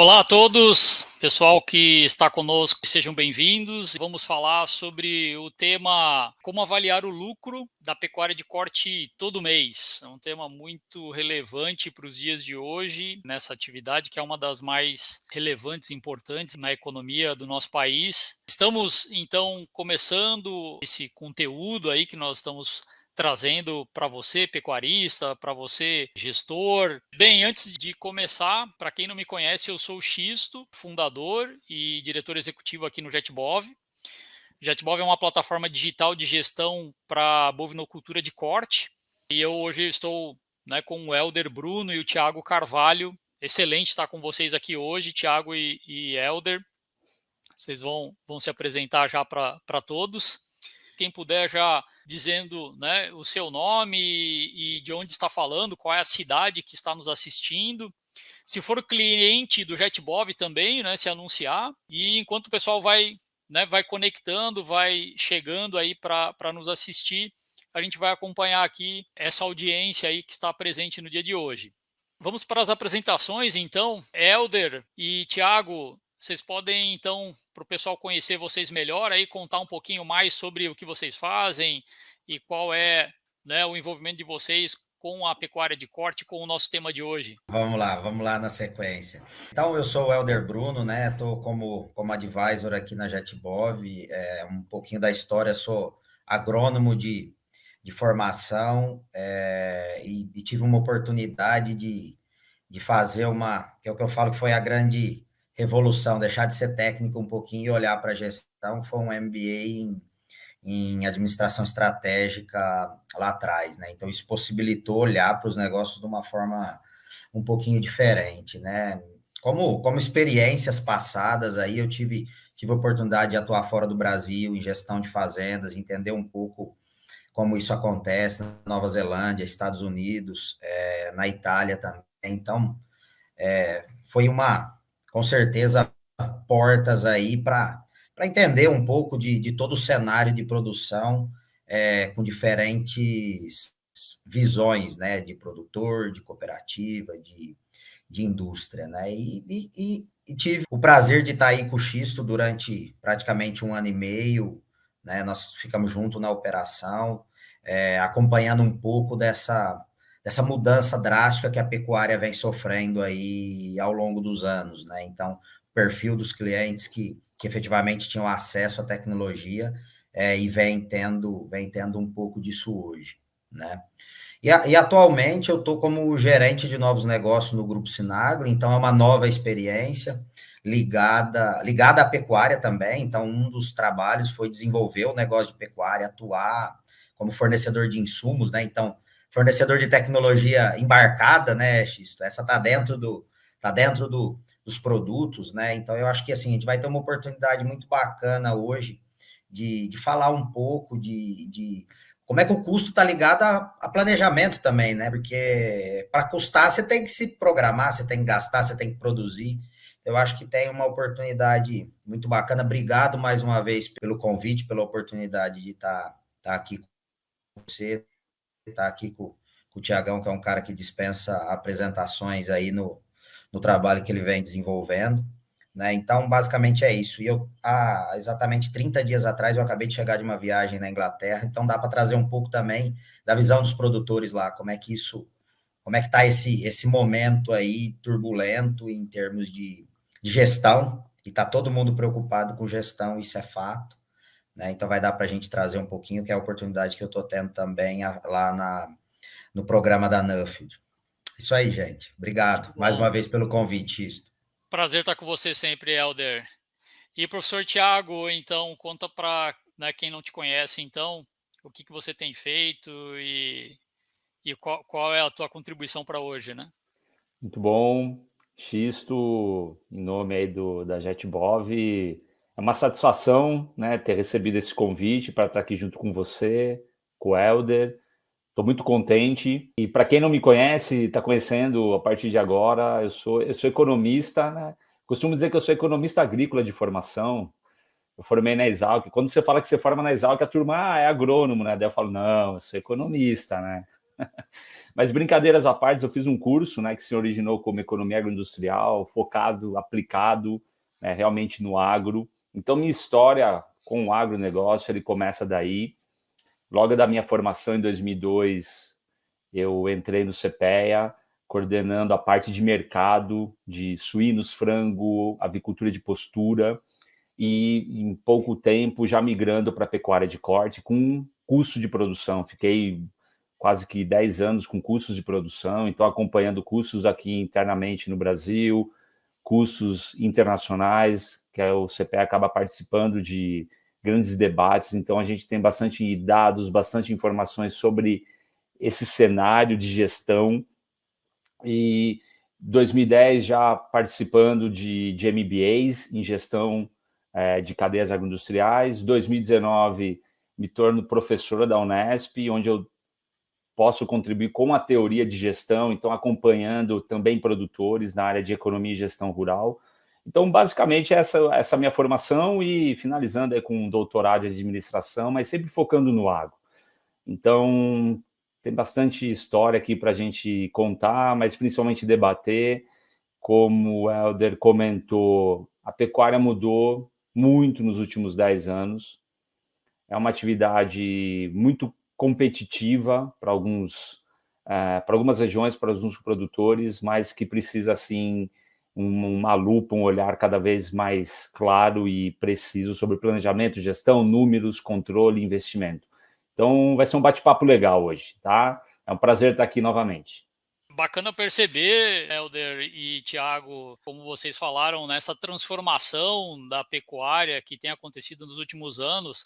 Olá a todos, pessoal que está conosco, sejam bem-vindos. Vamos falar sobre o tema como avaliar o lucro da pecuária de corte todo mês. É um tema muito relevante para os dias de hoje, nessa atividade que é uma das mais relevantes e importantes na economia do nosso país. Estamos, então, começando esse conteúdo aí que nós estamos trazendo para você, pecuarista, para você, gestor. Bem, antes de começar, para quem não me conhece, eu sou o Xisto, fundador e diretor executivo aqui no JetBov. JetBov é uma plataforma digital de gestão para bovinocultura de corte. E eu hoje estou, com o Helder Bruno e o Thiago Carvalho. Excelente estar com vocês aqui hoje, Thiago e Helder. Vocês vão se apresentar já para todos. Quem puder já dizendo, o seu nome e de onde está falando, qual é a cidade que está nos assistindo. Se for cliente do JetBov também, se anunciar. E enquanto o pessoal vai conectando, vai chegando aí para nos assistir, a gente vai acompanhar aqui essa audiência aí que está presente no dia de hoje. Vamos para as apresentações, então. Helder e Thiago, vocês podem, então, para o pessoal conhecer vocês melhor, aí contar um pouquinho mais sobre o que vocês fazem e qual é, o envolvimento de vocês com a pecuária de corte, com o nosso tema de hoje. Vamos lá na sequência. Então, eu sou o Helder Bruno, né? Estou como advisor aqui na JetBov. Um pouquinho da história, sou agrônomo de formação e tive uma oportunidade de fazer que é o que eu falo que foi a grande revolução, deixar de ser técnico um pouquinho e olhar para a gestão, que foi um MBA em administração estratégica lá atrás, né? Então, isso possibilitou olhar para os negócios de uma forma um pouquinho diferente, né? Como experiências passadas aí, eu tive a oportunidade de atuar fora do Brasil, em gestão de fazendas, entender um pouco como isso acontece na Nova Zelândia, Estados Unidos, na Itália também. Então, foi com certeza, portas aí para entender um pouco de todo o cenário de produção, com diferentes visões, né, de produtor, de cooperativa, de indústria, né, e tive o prazer de estar aí com o Xisto durante praticamente 1 ano e meio, né, nós ficamos juntos na operação, acompanhando um pouco dessa mudança drástica que a pecuária vem sofrendo aí ao longo dos anos, né? Então, o perfil dos clientes que efetivamente tinham acesso à tecnologia e vem tendo um pouco disso hoje, né? E atualmente eu estou como gerente de novos negócios no Grupo Sinagro, então é uma nova experiência ligada à pecuária também. Então, um dos trabalhos foi desenvolver o negócio de pecuária, atuar como fornecedor de insumos, né? Então, fornecedor de tecnologia embarcada, né, Xisto? Essa está dentro dos produtos, né? Então, eu acho que assim, a gente vai ter uma oportunidade muito bacana hoje de falar um pouco de como é que o custo está ligado a planejamento também, né? Porque para custar, você tem que se programar, você tem que gastar, você tem que produzir. Eu acho que tem uma oportunidade muito bacana. Obrigado mais uma vez pelo convite, pela oportunidade de estar aqui com você, estar aqui com o Tiagão, que é um cara que dispensa apresentações aí no trabalho que ele vem desenvolvendo, né? Então, basicamente é isso. E eu, há exatamente 30 dias atrás, eu acabei de chegar de uma viagem na Inglaterra, então dá para trazer um pouco também da visão dos produtores lá, como é que está esse momento aí turbulento em termos de gestão, e está todo mundo preocupado com gestão, isso é fato, né? Então vai dar para a gente trazer um pouquinho, que é a oportunidade que eu estou tendo também lá no programa da Nuffield. Isso aí, gente. Obrigado mais uma vez pelo convite, Isto. Prazer estar com você sempre, Helder. E professor Thiago, então, conta para quem não te conhece, então, o que você tem feito e qual é a tua contribuição para hoje, né? Muito bom, Xisto, em nome aí da JetBov, é uma satisfação, né, ter recebido esse convite para estar aqui junto com você, com o Helder. Estou muito contente. E para quem não me conhece, está conhecendo a partir de agora, eu sou economista, né? Costumo dizer que eu sou economista agrícola de formação. Eu formei na Exalc. Quando você fala que você forma na Exalc, a turma é agrônomo, né? Daí eu falo, não, eu sou economista, né? Mas brincadeiras à parte, eu fiz um curso, né, que se originou como economia agroindustrial, focado, aplicado, né, realmente no agro. Então, minha história com o agronegócio, ele começa daí. Logo da minha formação, em 2002, eu entrei no CPEA, coordenando a parte de mercado de suínos, frango, avicultura de postura, e em pouco tempo já migrando para a pecuária de corte com custo de produção. Fiquei quase que 10 anos com custos de produção, então acompanhando custos aqui internamente no Brasil, custos internacionais, que o CPEA acaba participando de grandes debates, então a gente tem bastante dados, bastante informações sobre esse cenário de gestão. E 2010 já participando de MBAs em gestão de cadeias agroindustriais. 2019 me torno professor da Unesp, onde eu posso contribuir com a teoria de gestão, então acompanhando também produtores na área de economia e gestão rural. Então, basicamente, essa minha formação, e finalizando aí com um doutorado em administração, mas sempre focando no agro. Então, tem bastante história aqui para a gente contar, mas principalmente debater. Como o Helder comentou, a pecuária mudou muito nos últimos 10 anos. É uma atividade muito competitiva para algumas regiões, para alguns produtores, mas que precisa, assim, uma lupa, um olhar cada vez mais claro e preciso sobre planejamento, gestão, números, controle e investimento. Então, vai ser um bate-papo legal hoje, tá? É um prazer estar aqui novamente. Bacana perceber, Helder e Thiago, como vocês falaram, nessa transformação da pecuária que tem acontecido nos últimos anos.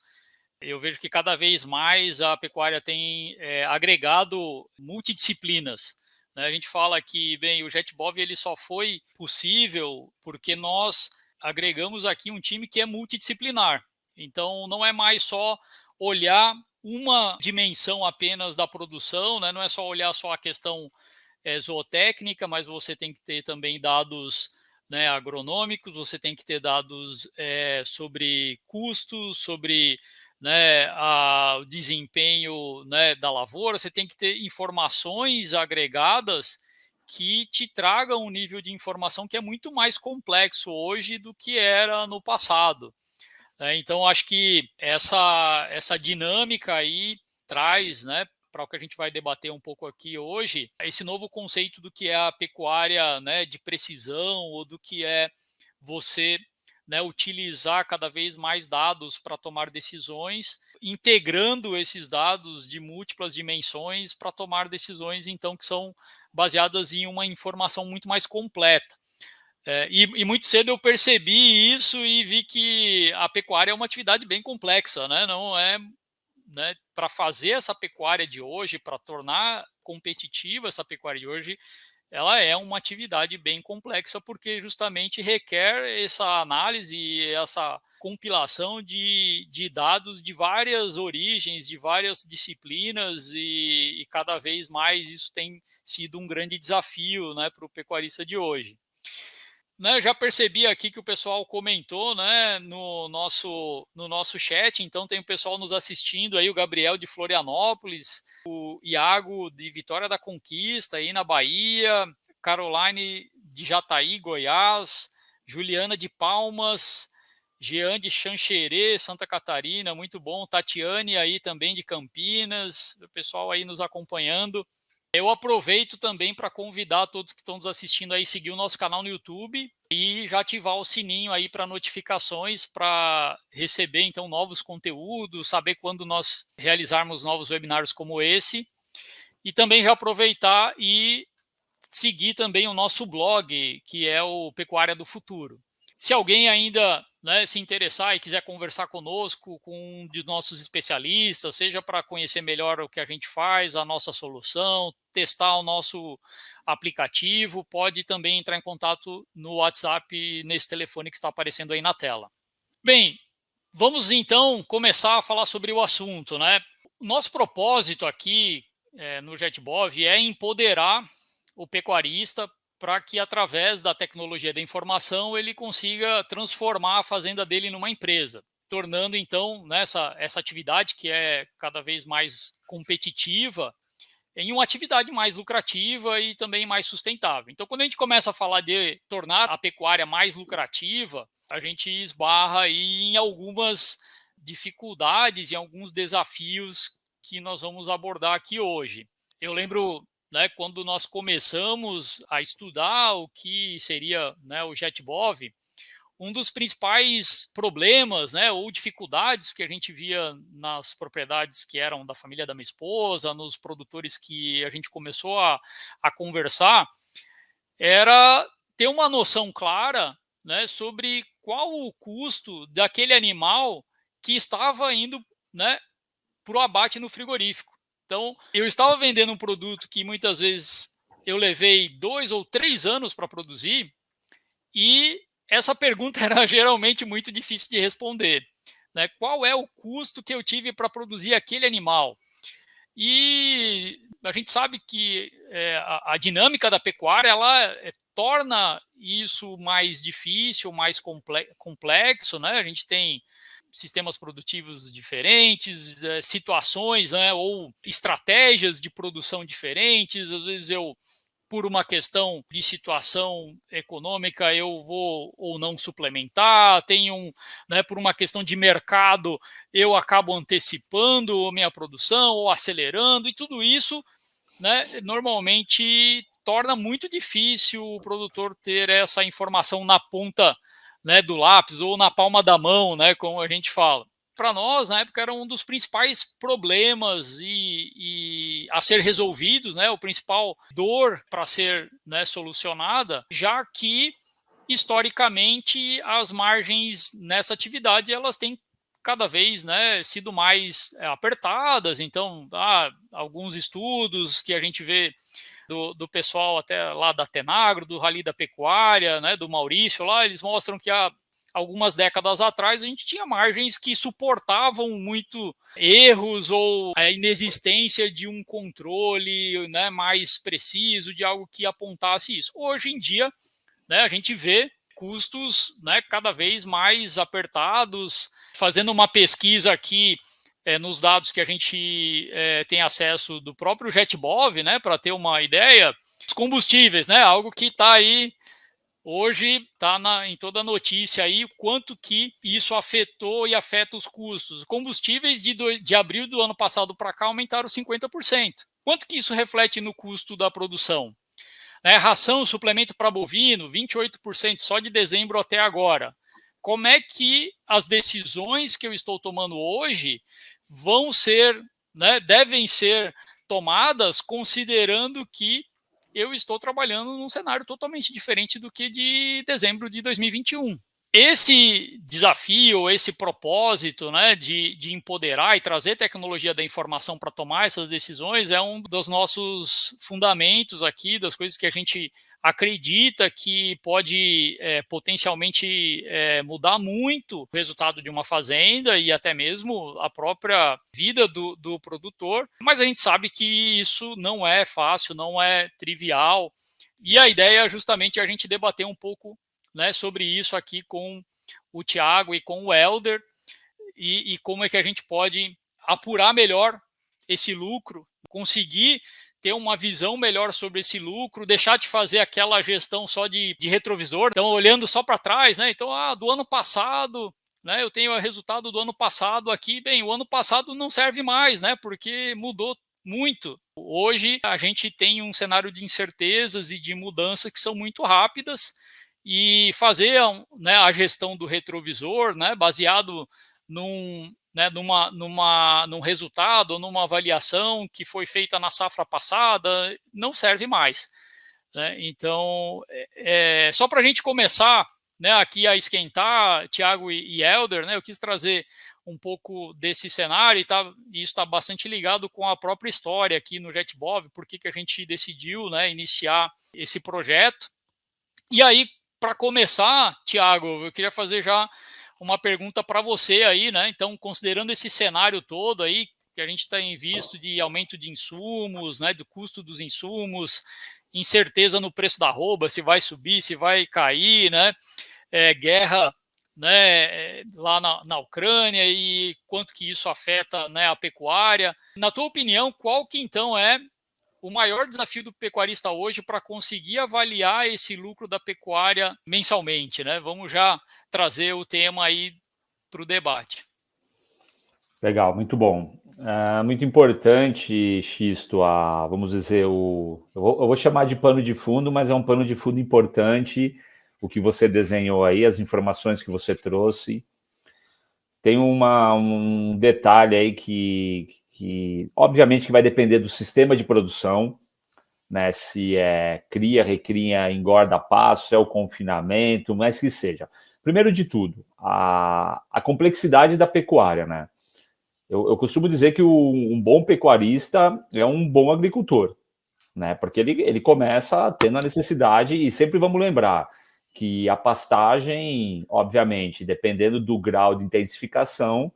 Eu vejo que cada vez mais a pecuária tem agregado multidisciplinas. Né? A gente fala que, bem, o JetBov ele só foi possível porque nós agregamos aqui um time que é multidisciplinar. Então, não é mais só olhar uma dimensão apenas da produção, né? Não é só olhar só a questão zootécnica, mas você tem que ter também dados, né, agronômicos, você tem que ter dados sobre custos, sobre, né, o desempenho, né, da lavoura, você tem que ter informações agregadas que te tragam um nível de informação que é muito mais complexo hoje do que era no passado. Então, acho que essa dinâmica aí traz, né, para o que a gente vai debater um pouco aqui hoje, esse novo conceito do que é a pecuária, né, de precisão, ou do que é você, né, utilizar cada vez mais dados para tomar decisões, integrando esses dados de múltiplas dimensões para tomar decisões, então, que são baseadas em uma informação muito mais completa. E muito cedo eu percebi isso e vi que a pecuária é uma atividade bem complexa, né? Não é, né, para fazer essa pecuária de hoje, para tornar competitiva essa pecuária de hoje, ela é uma atividade bem complexa, porque justamente requer essa análise e essa compilação de dados de várias origens, de várias disciplinas, e cada vez mais isso tem sido um grande desafio, né, para o pecuarista de hoje. Né, já percebi aqui que o pessoal comentou, né, no nosso chat, então tem o pessoal nos assistindo aí, o Gabriel de Florianópolis, o Iago de Vitória da Conquista, aí na Bahia, Caroline de Jataí, Goiás, Juliana de Palmas, Jean de Xanxerê, Santa Catarina, muito bom, Tatiane aí também de Campinas, o pessoal aí nos acompanhando. Eu aproveito também para convidar todos que estão nos assistindo aí a seguir o nosso canal no YouTube e já ativar o sininho aí para notificações, para receber então novos conteúdos, saber quando nós realizarmos novos webinários como esse. E também já aproveitar e seguir também o nosso blog, que é o Pecuária do Futuro. Se alguém ainda, né, se interessar e quiser conversar conosco, com um de nossos especialistas, seja para conhecer melhor o que a gente faz, a nossa solução, testar o nosso aplicativo, pode também entrar em contato no WhatsApp, nesse telefone que está aparecendo aí na tela. Bem, vamos então começar a falar sobre o assunto, né? Nosso propósito aqui no JetBov é empoderar o pecuarista para que, através da tecnologia da informação, ele consiga transformar a fazenda dele numa empresa, tornando, então, essa atividade que é cada vez mais competitiva, em uma atividade mais lucrativa e também mais sustentável. Então, quando a gente começa a falar de tornar a pecuária mais lucrativa, a gente esbarra aí em algumas dificuldades e alguns desafios que nós vamos abordar aqui hoje. Eu lembro, né, quando nós começamos a estudar o que seria, né, o JETBOV, um dos principais problemas, né, ou dificuldades que a gente via nas propriedades que eram da família da minha esposa, nos produtores que a gente começou a conversar, era ter uma noção clara, né, sobre qual o custo daquele animal que estava indo, né, para o abate no frigorífico. Então, eu estava vendendo um produto que muitas vezes eu levei 2 ou 3 anos para produzir, e essa pergunta era geralmente muito difícil de responder, né? Qual é o custo que eu tive para produzir aquele animal? E a gente sabe que a dinâmica da pecuária ela torna isso mais difícil, mais complexo, né? A gente tem sistemas produtivos diferentes, situações, né, ou estratégias de produção diferentes. Às vezes por uma questão de situação econômica, eu vou ou não suplementar, né, por uma questão de mercado, eu acabo antecipando a minha produção ou acelerando, e tudo isso, né, normalmente torna muito difícil o produtor ter essa informação na ponta, né, do lápis ou na palma da mão, né, como a gente fala. Para nós, na época, era um dos principais problemas e a ser resolvidos, né, o principal dor para ser, né, solucionada, já que, historicamente, as margens nessa atividade elas têm cada vez, né, sido mais apertadas. Então, alguns estudos que a gente vê do pessoal até lá da Tenagro, do Rally da Pecuária, né, do Maurício lá, eles mostram que algumas décadas atrás a gente tinha margens que suportavam muito erros ou a inexistência de um controle, né, mais preciso, de algo que apontasse isso. Hoje em dia, né, a gente vê custos, né, cada vez mais apertados. Fazendo uma pesquisa aqui nos dados que a gente tem acesso do próprio JETBOV, né, para ter uma ideia, os combustíveis, né, algo que está aí hoje, está em toda a notícia aí, o quanto que isso afetou e afeta os custos. Combustíveis de abril do ano passado para cá aumentaram 50%. Quanto que isso reflete no custo da produção? Ração, suplemento para bovino, 28% só de dezembro até agora. Como é que as decisões que eu estou tomando hoje vão ser, né, devem ser tomadas considerando que eu estou trabalhando num cenário totalmente diferente do que de dezembro de 2021. Esse desafio, esse propósito, né, de empoderar e trazer tecnologia da informação para tomar essas decisões é um dos nossos fundamentos aqui, das coisas que a gente acredita que pode potencialmente mudar muito o resultado de uma fazenda e até mesmo a própria vida do produtor. Mas a gente sabe que isso não é fácil, não é trivial. E a ideia é justamente a gente debater um pouco, né, sobre isso aqui com o Thiago e com o Helder e como é que a gente pode apurar melhor esse lucro, conseguir ter uma visão melhor sobre esse lucro, deixar de fazer aquela gestão só de retrovisor, então olhando só para trás, né? Então, do ano passado, né? Eu tenho o resultado do ano passado aqui, bem, o ano passado não serve mais, né? Porque mudou muito. Hoje a gente tem um cenário de incertezas e de mudanças que são muito rápidas, e fazer, né, a gestão do retrovisor, né, baseado num resultado ou numa avaliação que foi feita na safra passada, não serve mais, né? Então, só para a gente começar, né, aqui a esquentar, Thiago e Helder, né, eu quis trazer um pouco desse cenário, e isso está bastante ligado com a própria história aqui no JETBOV, por que a gente decidiu, né, iniciar esse projeto. E aí, para começar, Thiago, eu queria fazer já uma pergunta para você aí, né? Então, considerando esse cenário todo aí, que a gente tem visto de aumento de insumos, né, do custo dos insumos, incerteza no preço da arroba, se vai subir, se vai cair, né? Guerra, né, lá na Ucrânia, e quanto que isso afeta, né, a pecuária. Na tua opinião, qual que então é o maior desafio do pecuarista hoje para conseguir avaliar esse lucro da pecuária mensalmente, né? Vamos já trazer o tema aí para o debate. Legal, muito bom. Muito importante, Xisto, vamos dizer, eu vou chamar de pano de fundo, mas é um pano de fundo importante, o que você desenhou aí, as informações que você trouxe. Tem um detalhe aí que obviamente que vai depender do sistema de produção, né? Se é cria, recria, engorda passo, se é o confinamento, mas que seja. Primeiro de tudo, a complexidade da pecuária, né? Eu costumo dizer que um bom pecuarista é um bom agricultor, né? Porque ele começa tendo a necessidade, e sempre vamos lembrar que a pastagem, obviamente, dependendo do grau de intensificação,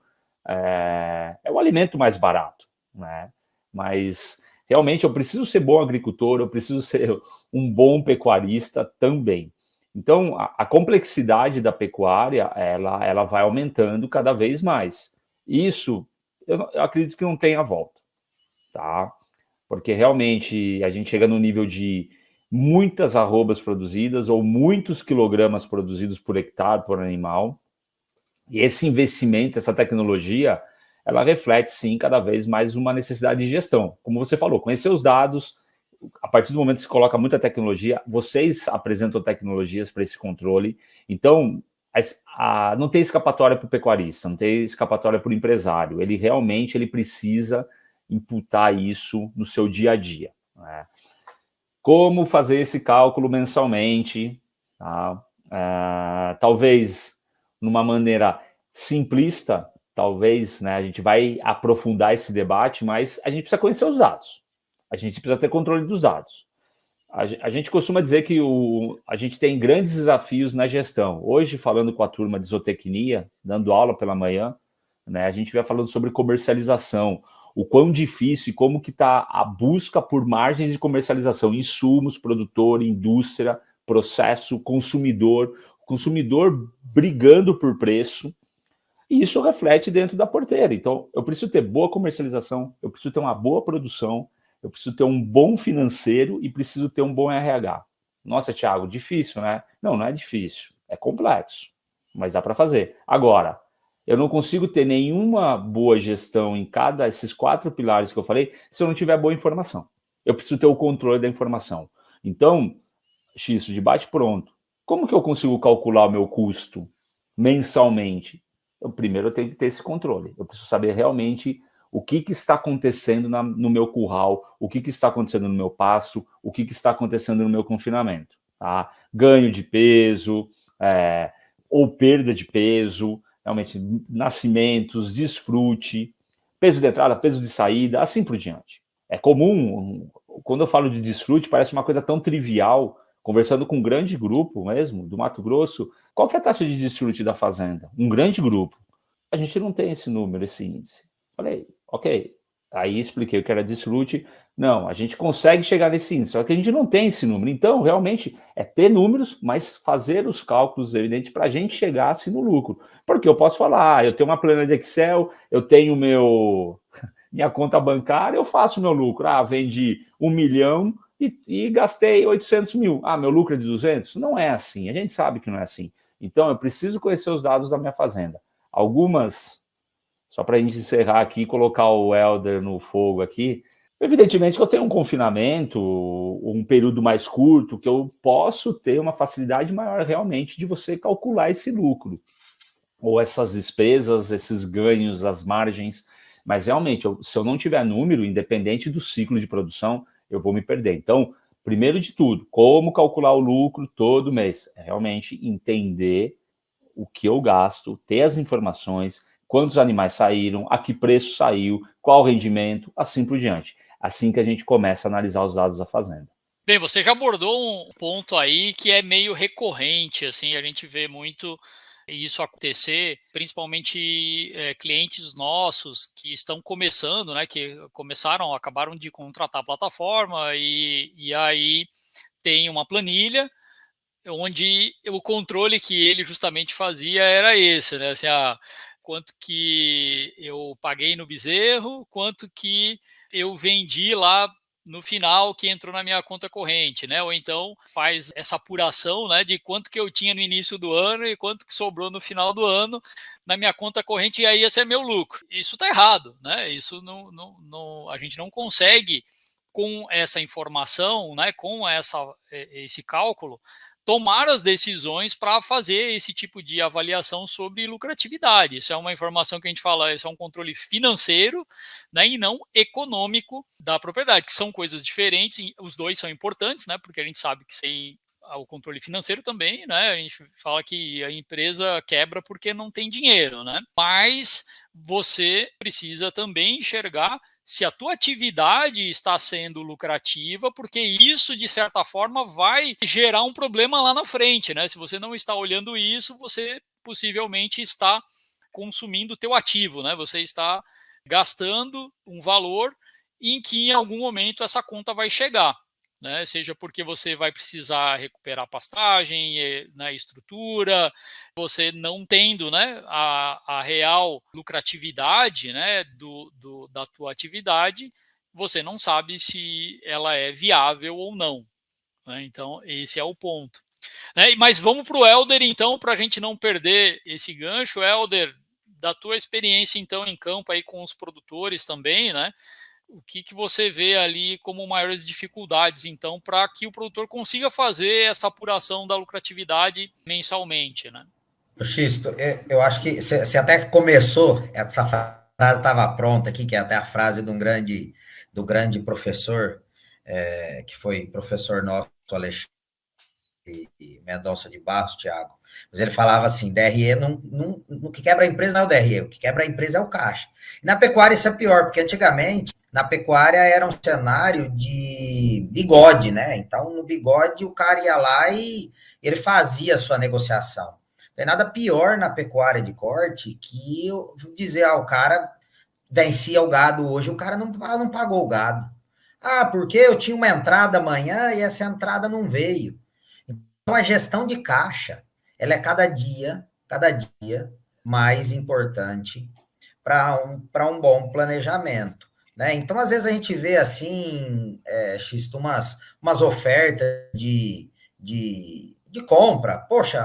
é o alimento mais barato, né? Mas realmente eu preciso ser bom agricultor, eu preciso ser um bom pecuarista também. Então, a complexidade da pecuária, ela vai aumentando cada vez mais. Isso, eu acredito que não tenha volta, tá? Porque realmente a gente chega no nível de muitas arrobas produzidas ou muitos quilogramas produzidos por hectare, por animal. E esse investimento, essa tecnologia, ela reflete, sim, cada vez mais uma necessidade de gestão. Como você falou, conhecer os dados, a partir do momento que se coloca muita tecnologia, vocês apresentam tecnologias para esse controle. Então, não tem escapatória para o pecuarista, não tem escapatória para o empresário. Ele realmente precisa imputar isso no seu dia a dia, né? Como fazer esse cálculo mensalmente, tá? Talvez numa maneira simplista, talvez, né, a gente vai aprofundar esse debate, mas a gente precisa conhecer os dados, a gente precisa ter controle dos dados. A gente costuma dizer que a gente tem grandes desafios na gestão. Hoje, falando com a turma de zootecnia, dando aula pela manhã, né, a gente vai falando sobre comercialização, o quão difícil e como que está a busca por margens de comercialização, insumos, produtor, indústria, processo, consumidor brigando por preço, e isso reflete dentro da porteira. Então, eu preciso ter boa comercialização, eu preciso ter uma boa produção, eu preciso ter um bom financeiro e preciso ter um bom RH. Nossa, Thiago, difícil, né? Não é difícil, é complexo, mas dá para fazer. Agora, eu não consigo ter nenhuma boa gestão em cada esses 4 pilares que eu falei se eu não tiver boa informação. Eu preciso ter o controle da informação. Então, X, de bate-pronto, como que eu consigo calcular o meu custo mensalmente? Primeiro eu tenho que ter esse controle. Eu preciso saber realmente o que está acontecendo no meu curral, o que está acontecendo no meu pasto, o que está acontecendo no meu confinamento. Tá? Ganho de peso, ou perda de peso, realmente nascimentos, desfrute, peso de entrada, peso de saída, assim por diante. É comum, quando eu falo de desfrute, parece uma coisa tão trivial, conversando com um grande grupo mesmo, do Mato Grosso, qual que é a taxa de desfrute da fazenda? Um grande grupo. A gente não tem esse número, esse índice. Falei, ok. Aí expliquei o que era desfrute. Não, a gente consegue chegar nesse índice, só que a gente não tem esse número. Então, realmente, é ter números, mas fazer os cálculos evidentes para a gente chegar assim no lucro. Porque eu posso falar, eu tenho uma planilha de Excel, eu tenho minha conta bancária, eu faço meu lucro. Vendi 1 milhão e gastei 800 mil. Meu lucro é de 200? Não é assim, a gente sabe que não é assim. Então, eu preciso conhecer os dados da minha fazenda. Algumas, só para a gente encerrar aqui e colocar o Helder no fogo aqui, evidentemente que eu tenho um confinamento, um período mais curto, que eu posso ter uma facilidade maior realmente de você calcular esse lucro, ou essas despesas, esses ganhos, as margens, mas realmente, se eu não tiver número, independente do ciclo de produção, eu vou me perder. Então, primeiro de tudo, como calcular o lucro todo mês? É realmente entender o que eu gasto, ter as informações, quantos animais saíram, a que preço saiu, qual o rendimento, assim por diante. Assim que a gente começa a analisar os dados da fazenda. Bem, você já abordou um ponto aí que é meio recorrente, assim, a gente vê muito isso acontecer, principalmente clientes nossos que estão começando, né, que acabaram de contratar a plataforma e aí tem uma planilha onde o controle que ele justamente fazia era esse, né, assim, quanto que eu paguei no bezerro, quanto que eu vendi lá no final que entrou na minha conta corrente, né? Ou então faz essa apuração, né, de quanto que eu tinha no início do ano e quanto que sobrou no final do ano na minha conta corrente, e aí esse é meu lucro. Isso está errado, né? Isso a gente não consegue, com essa informação, né, com esse cálculo, tomar as decisões para fazer esse tipo de avaliação sobre lucratividade. Isso é uma informação que a gente fala, isso é um controle financeiro, né, e não econômico da propriedade, que são coisas diferentes, os dois são importantes, né, porque a gente sabe que sem o controle financeiro também, né, a gente fala que a empresa quebra porque não tem dinheiro, né, mas você precisa também enxergar se a tua atividade está sendo lucrativa, porque isso, de certa forma, vai gerar um problema lá na frente, né? Se você não está olhando isso, você possivelmente está consumindo o teu ativo, né? Você está gastando um valor em que em algum momento essa conta vai chegar. Né, seja porque você vai precisar recuperar pastagem, né, estrutura, você não tendo, né, a real lucratividade, né, da tua atividade, você não sabe se ela é viável ou não. Né, então, esse é o ponto. Né, mas vamos para o Helder, então, para a gente não perder esse gancho. Helder, da tua experiência, então, em campo aí com os produtores também, né? O que você vê ali como maiores dificuldades, então, para que o produtor consiga fazer essa apuração da lucratividade mensalmente, né? Xisto, eu acho que você até começou, essa frase estava pronta aqui, que é até a frase do grande professor, que foi professor nosso, Alexandre Mendonça de Barros, Thiago. Mas ele falava assim, DRE, o que quebra a empresa não é o DRE, o que quebra a empresa é o caixa. E na pecuária isso é pior, porque antigamente, na pecuária era um cenário de bigode, né? Então, no bigode, o cara ia lá e ele fazia a sua negociação. Não tem nada pior na pecuária de corte que eu dizer, o cara vencia o gado hoje, o cara não pagou o gado. Ah, porque eu tinha uma entrada amanhã e essa entrada não veio. Então, a gestão de caixa, ela é cada dia mais importante para um bom planejamento. Né? Então, às vezes a gente vê assim, Xisto, umas ofertas de compra. Poxa,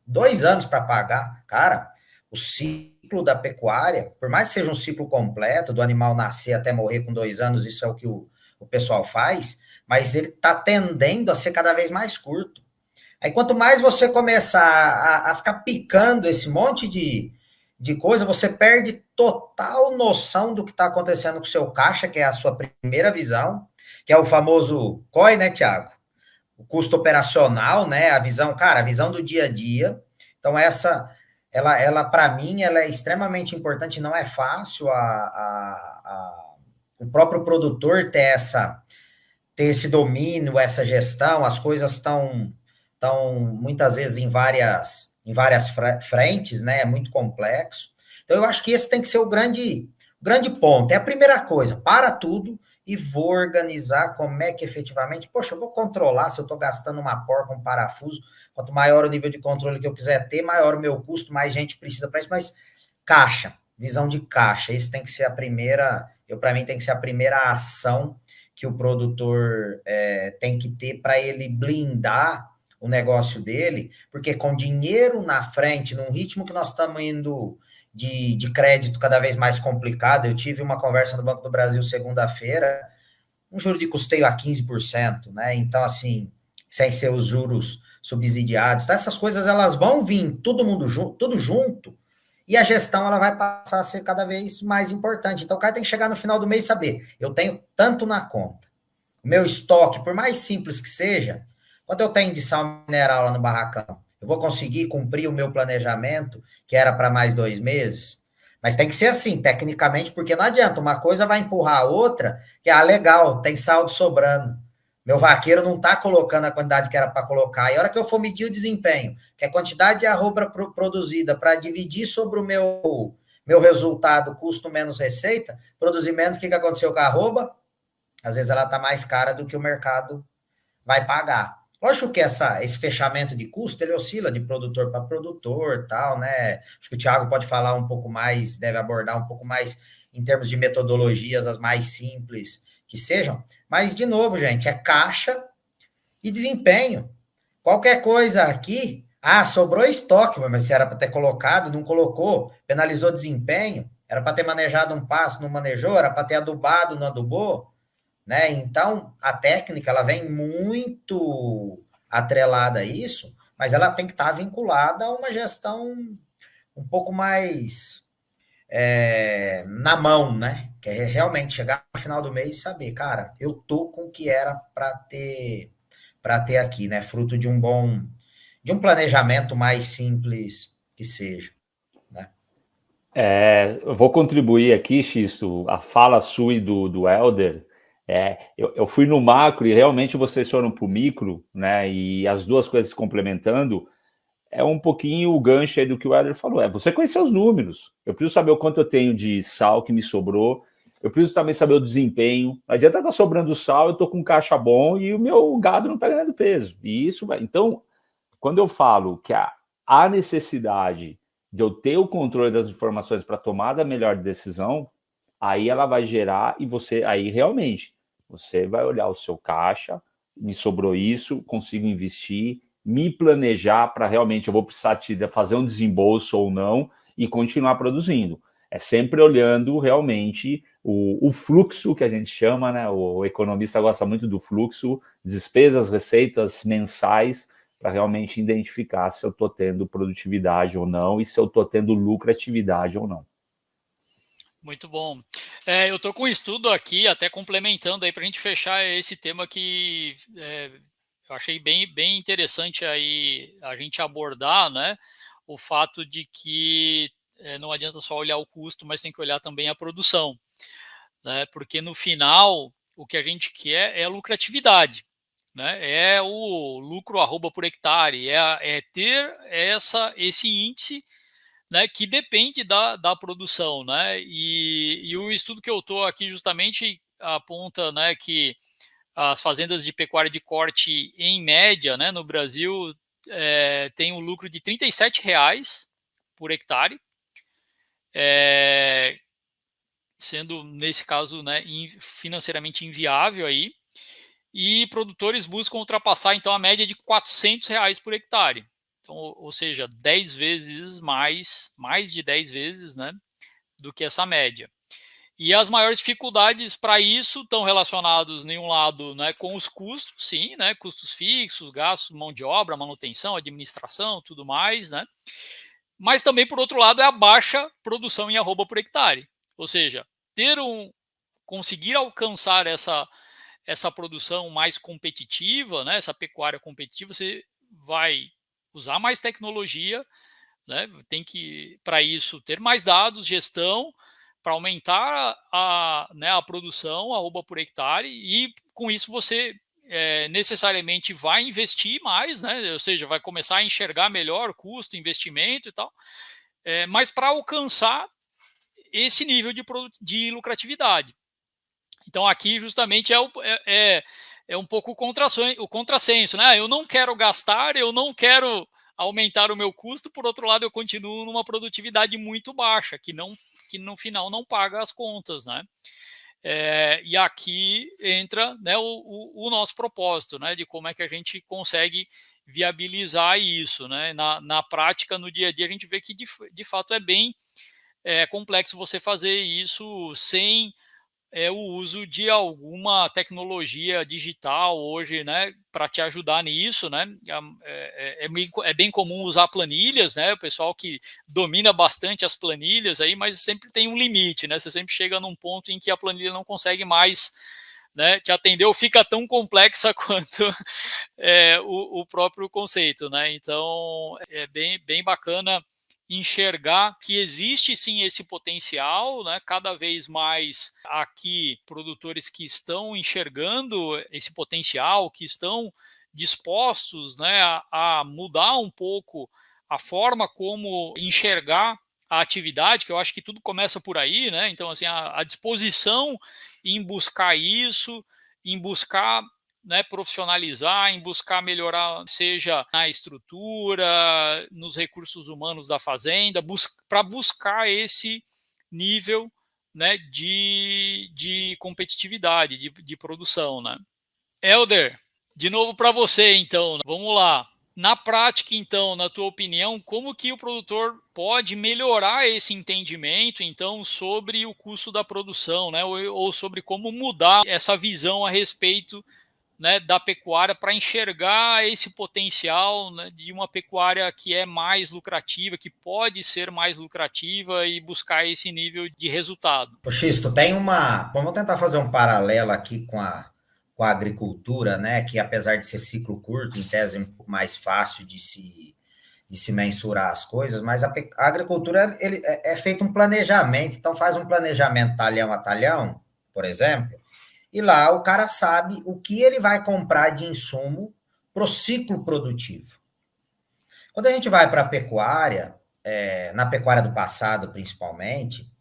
2 anos para pagar. Cara, o ciclo da pecuária, por mais que seja um ciclo completo, do animal nascer até morrer com 2 anos, isso é o que o pessoal faz, mas ele está tendendo a ser cada vez mais curto. Aí, quanto mais você começar a ficar picando esse monte de coisa, você perde total noção do que está acontecendo com o seu caixa, que é a sua primeira visão, que é o famoso COI, né, Tiago? O custo operacional, né? A visão, cara, a visão do dia a dia. Então, ela para mim, ela é extremamente importante, não é fácil o próprio produtor ter esse domínio, essa gestão, as coisas estão muitas vezes em várias frentes, né? É muito complexo. Então, eu acho que esse tem que ser o grande ponto. É a primeira coisa, para tudo e vou organizar como é que efetivamente, poxa, eu vou controlar se eu estou gastando uma porca, um parafuso, quanto maior o nível de controle que eu quiser ter, maior o meu custo, mais gente precisa para isso, mas caixa, visão de caixa, esse tem que ser a primeira, para mim tem que ser a primeira ação que o produtor tem que ter para ele blindar o negócio dele, porque com dinheiro na frente, num ritmo que nós estamos indo de crédito cada vez mais complicado, eu tive uma conversa no Banco do Brasil segunda-feira, um juro de custeio a 15%, né? Então, assim, sem ser os juros subsidiados, então essas coisas elas vão vir tudo junto, e a gestão ela vai passar a ser cada vez mais importante. Então, o cara tem que chegar no final do mês e saber, eu tenho tanto na conta, o meu estoque, por mais simples que seja, quanto eu tenho de sal mineral lá no barracão? Eu vou conseguir cumprir o meu planejamento, que era para mais 2 meses? Mas tem que ser assim, tecnicamente, porque não adianta, uma coisa vai empurrar a outra, que legal, tem saldo sobrando. Meu vaqueiro não está colocando a quantidade que era para colocar. E a hora que eu for medir o desempenho, que é a quantidade de arroba produzida para dividir sobre o meu resultado, custo menos receita, produzir menos, o que aconteceu com a arroba? Às vezes ela está mais cara do que o mercado vai pagar. Lógico que esse fechamento de custo, ele oscila de produtor para produtor, tal, né? Acho que o Thiago pode falar um pouco mais, deve abordar um pouco mais em termos de metodologias as mais simples que sejam, mas, de novo, gente, é caixa e desempenho. Qualquer coisa aqui, sobrou estoque, mas se era para ter colocado, não colocou, penalizou desempenho, era para ter manejado um passo, não manejou, era para ter adubado, não adubou, né? Então, a técnica, ela vem muito atrelada a isso, mas ela tem que estar vinculada a uma gestão um pouco mais na mão, né? Que é realmente chegar no final do mês e saber, cara, eu tô com o que era para ter aqui, né? Fruto de um planejamento mais simples que seja, né? Eu vou contribuir aqui, Xisto, a fala sua e do Helder. Eu fui no macro e realmente vocês foram para o micro, né? E as duas coisas se complementando, é um pouquinho o gancho aí do que o Helder falou. Você conhecer os números. Eu preciso saber o quanto eu tenho de sal que me sobrou. Eu preciso também saber o desempenho. Não adianta estar sobrando sal, eu estou com caixa bom e o meu gado não está ganhando peso. E isso vai. Então, quando eu falo que há necessidade de eu ter o controle das informações para tomar a melhor decisão, aí ela vai gerar e aí realmente, você vai olhar o seu caixa, me sobrou isso, consigo investir, me planejar para realmente eu vou precisar fazer um desembolso ou não e continuar produzindo. É sempre olhando realmente o fluxo que a gente chama, né? O economista gosta muito do fluxo, despesas, receitas mensais, para realmente identificar se eu estou tendo produtividade ou não e se eu estou tendo lucratividade ou não. Muito bom. Eu estou com um estudo aqui, até complementando aí para a gente fechar esse tema que eu achei bem interessante aí a gente abordar, né? O fato de que não adianta só olhar o custo, mas tem que olhar também a produção, né? Porque no final o que a gente quer é a lucratividade, né? É o lucro arroba por hectare, é ter esse índice, né, que depende da produção, né? E o estudo que eu estou aqui justamente aponta, né, que as fazendas de pecuária de corte, em média, né, no Brasil, tem um lucro de R$ 37,00 por hectare, sendo, nesse caso, né, financeiramente inviável aí, e produtores buscam ultrapassar, então, a média de R$ 400,00 por hectare. Então, ou seja, 10 vezes mais de 10 vezes, né, do que essa média. E as maiores dificuldades para isso estão relacionados, em um lado, né, com os custos, sim, né, custos fixos, gastos, mão de obra, manutenção, administração, tudo mais, né? Mas também, por outro lado, é a baixa produção em arroba por hectare. Ou seja, conseguir alcançar essa produção mais competitiva, né, essa pecuária competitiva, você vai usar mais tecnologia, né, tem que, para isso, ter mais dados, gestão, para aumentar né, a produção, a arroba por hectare, e com isso você necessariamente vai investir mais, né, ou seja, vai começar a enxergar melhor custo, investimento e tal, mas para alcançar esse nível de lucratividade. Então, aqui justamente é um pouco o contrassenso, né? Eu não quero gastar, eu não quero aumentar o meu custo, por outro lado, eu continuo numa produtividade muito baixa, que no final não paga as contas, né? E aqui entra, né, o nosso propósito, né, de como é que a gente consegue viabilizar isso, né? Na prática, no dia a dia, a gente vê que de fato é bem complexo você fazer isso sem o uso de alguma tecnologia digital hoje, né, para te ajudar nisso, né? É bem comum usar planilhas, né? O pessoal que domina bastante as planilhas aí, mas sempre tem um limite, né? Você sempre chega num ponto em que a planilha não consegue mais, né, te atender ou fica tão complexa quanto o próprio conceito, né? Então é bem bacana enxergar que existe sim esse potencial, né? Cada vez mais aqui produtores que estão enxergando esse potencial, que estão dispostos, né, a mudar um pouco a forma como enxergar a atividade, que eu acho que tudo começa por aí, né? Então, assim, a disposição em buscar isso, em buscar, né, profissionalizar, em buscar melhorar, seja na estrutura, nos recursos humanos da fazenda, para buscar esse nível, né, de competitividade, de produção, né? Helder, de novo para você, então, vamos lá. Na prática, então, na tua opinião, como que o produtor pode melhorar esse entendimento, então, sobre o custo da produção, né? Ou sobre como mudar essa visão a respeito, né, da pecuária para enxergar esse potencial, né, de uma pecuária que é mais lucrativa, que pode ser mais lucrativa e buscar esse nível de resultado. Ô, Xisto, tem uma. Vamos tentar fazer um paralelo aqui com a agricultura, né? Que apesar de ser ciclo curto, em tese é um pouco mais fácil de se mensurar as coisas, mas a agricultura é feito um planejamento, então faz um planejamento talhão a talhão, por exemplo, e lá o cara sabe o que ele vai comprar de insumo para o ciclo produtivo. Quando a gente vai para a pecuária, na pecuária do passado principalmente,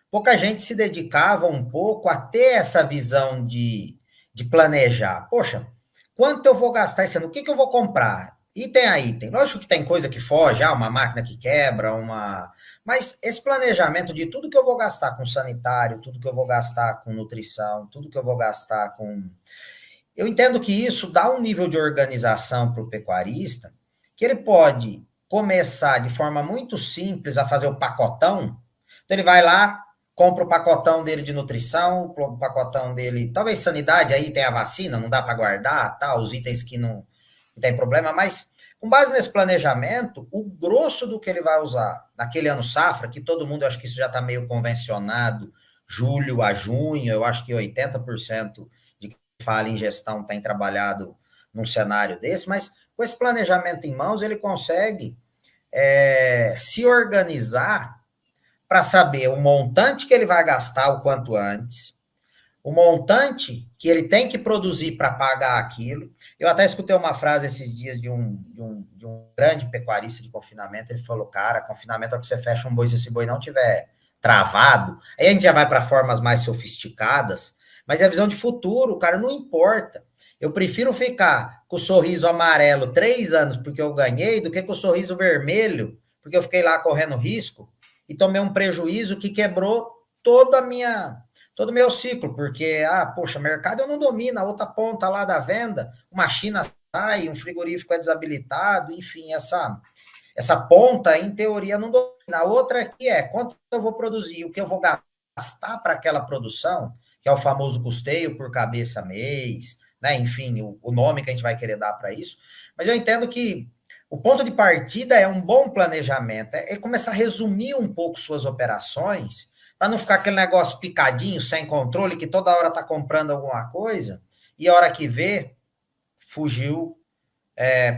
pouca gente se dedicava um pouco a ter essa visão de planejar. Poxa, quanto eu vou gastar esse ano? O que eu vou comprar? Item a item. Lógico que tem coisa que foge, uma máquina que quebra, Mas esse planejamento de tudo que eu vou gastar com sanitário, tudo que eu vou gastar com nutrição, tudo que eu vou gastar com... Eu entendo que isso dá um nível de organização para o pecuarista, que ele pode começar de forma muito simples a fazer o pacotão. Então ele vai lá, compra o pacotão dele de nutrição, o pacotão dele, talvez sanidade, aí tem a vacina, não dá para guardar, tá, os itens que não tem problema, mas com base nesse planejamento, o grosso do que ele vai usar naquele ano safra, que todo mundo, eu acho que isso já está meio convencionado, julho a junho, eu acho que 80% de quem fala em gestão tem trabalhado num cenário desse, mas com esse planejamento em mãos, ele consegue se organizar para saber o montante que ele vai gastar o quanto antes, o montante que ele tem que produzir para pagar aquilo. Eu até escutei uma frase esses dias de um grande pecuarista de confinamento, ele falou, cara, confinamento é que você fecha um boi, se esse boi não tiver travado, aí a gente já vai para formas mais sofisticadas, mas é a visão de futuro, cara, não importa. Eu prefiro ficar com o sorriso amarelo 3 anos porque eu ganhei, do que com o sorriso vermelho, porque eu fiquei lá correndo risco, e tomei um prejuízo que quebrou todo o meu ciclo, porque, poxa, mercado eu não domino, a outra ponta lá da venda, uma China sai, um frigorífico é desabilitado, enfim, essa ponta, em teoria, não domina. A outra aqui quanto eu vou produzir, o que eu vou gastar para aquela produção, que é o famoso custeio por cabeça mês, né? Enfim, o nome que a gente vai querer dar para isso. Mas eu entendo que o ponto de partida é um bom planejamento, é começar a resumir um pouco suas operações, para não ficar aquele negócio picadinho, sem controle, que toda hora está comprando alguma coisa, e a hora que vê, fugiu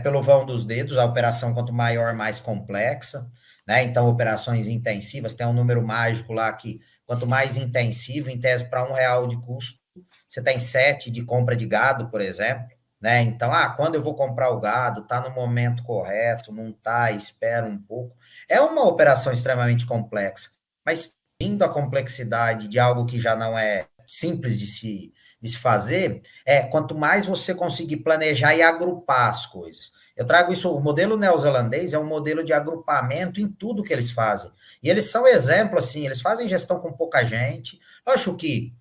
pelo vão dos dedos, a operação quanto maior, mais complexa, né? Então, operações intensivas, tem um número mágico lá que quanto mais intensivo, em tese, para R$1 de custo, você tem 7 de compra de gado, por exemplo, né? Então, quando eu vou comprar o gado, está no momento correto, não está, espera um pouco. É uma operação extremamente complexa, mas vindo a complexidade de algo que já não é simples de se fazer, quanto mais você conseguir planejar e agrupar as coisas. Eu trago isso, o modelo neozelandês é um modelo de agrupamento em tudo que eles fazem. E eles são exemplo, assim, eles fazem gestão com pouca gente. Eu acho que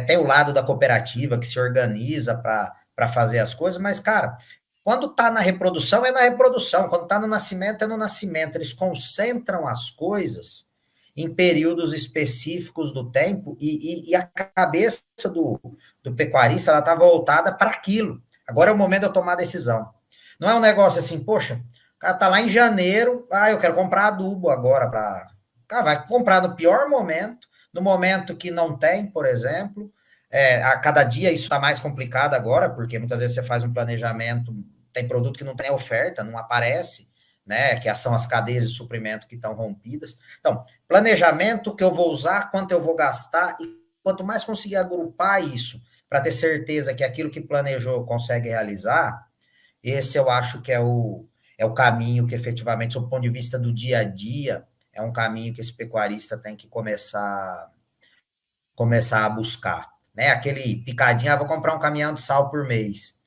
tem o lado da cooperativa que se organiza para fazer as coisas, mas, cara, quando está na reprodução, é na reprodução. Quando está no nascimento, é no nascimento. Eles concentram as coisas em períodos específicos do tempo e a cabeça do pecuarista ela está voltada para aquilo. Agora é o momento de eu tomar a decisão. Não é um negócio assim, poxa, o cara está lá em janeiro, eu quero comprar adubo agora para... Cara, vai comprar no pior momento, no momento que não tem, por exemplo. A cada dia isso está mais complicado agora, porque muitas vezes você faz um planejamento, tem produto que não tem oferta, não aparece, né, que são as cadeias de suprimento que estão rompidas. Então, planejamento que eu vou usar, quanto eu vou gastar, e quanto mais conseguir agrupar isso, para ter certeza que aquilo que planejou consegue realizar, esse eu acho que é o caminho que efetivamente, do ponto de vista do dia a dia, é um caminho que esse pecuarista tem que começar a buscar, né? Aquele picadinho, vou comprar um caminhão de sal por mês.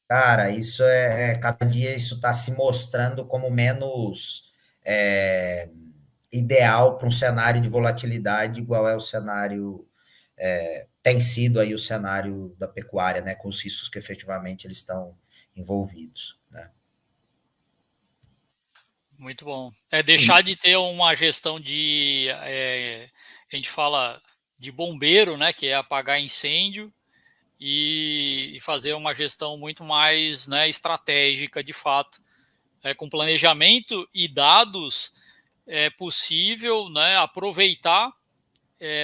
Cara, isso cada dia isso está se mostrando como menos ideal para um cenário de volatilidade igual é o cenário, tem sido aí o cenário da pecuária, né, com os riscos que efetivamente eles estão envolvidos, né? Muito bom. Deixar de ter uma gestão de, a gente fala de bombeiro, né, que é apagar incêndio, e fazer uma gestão muito mais, né, estratégica, de fato. Com planejamento e dados, é possível, né, aproveitar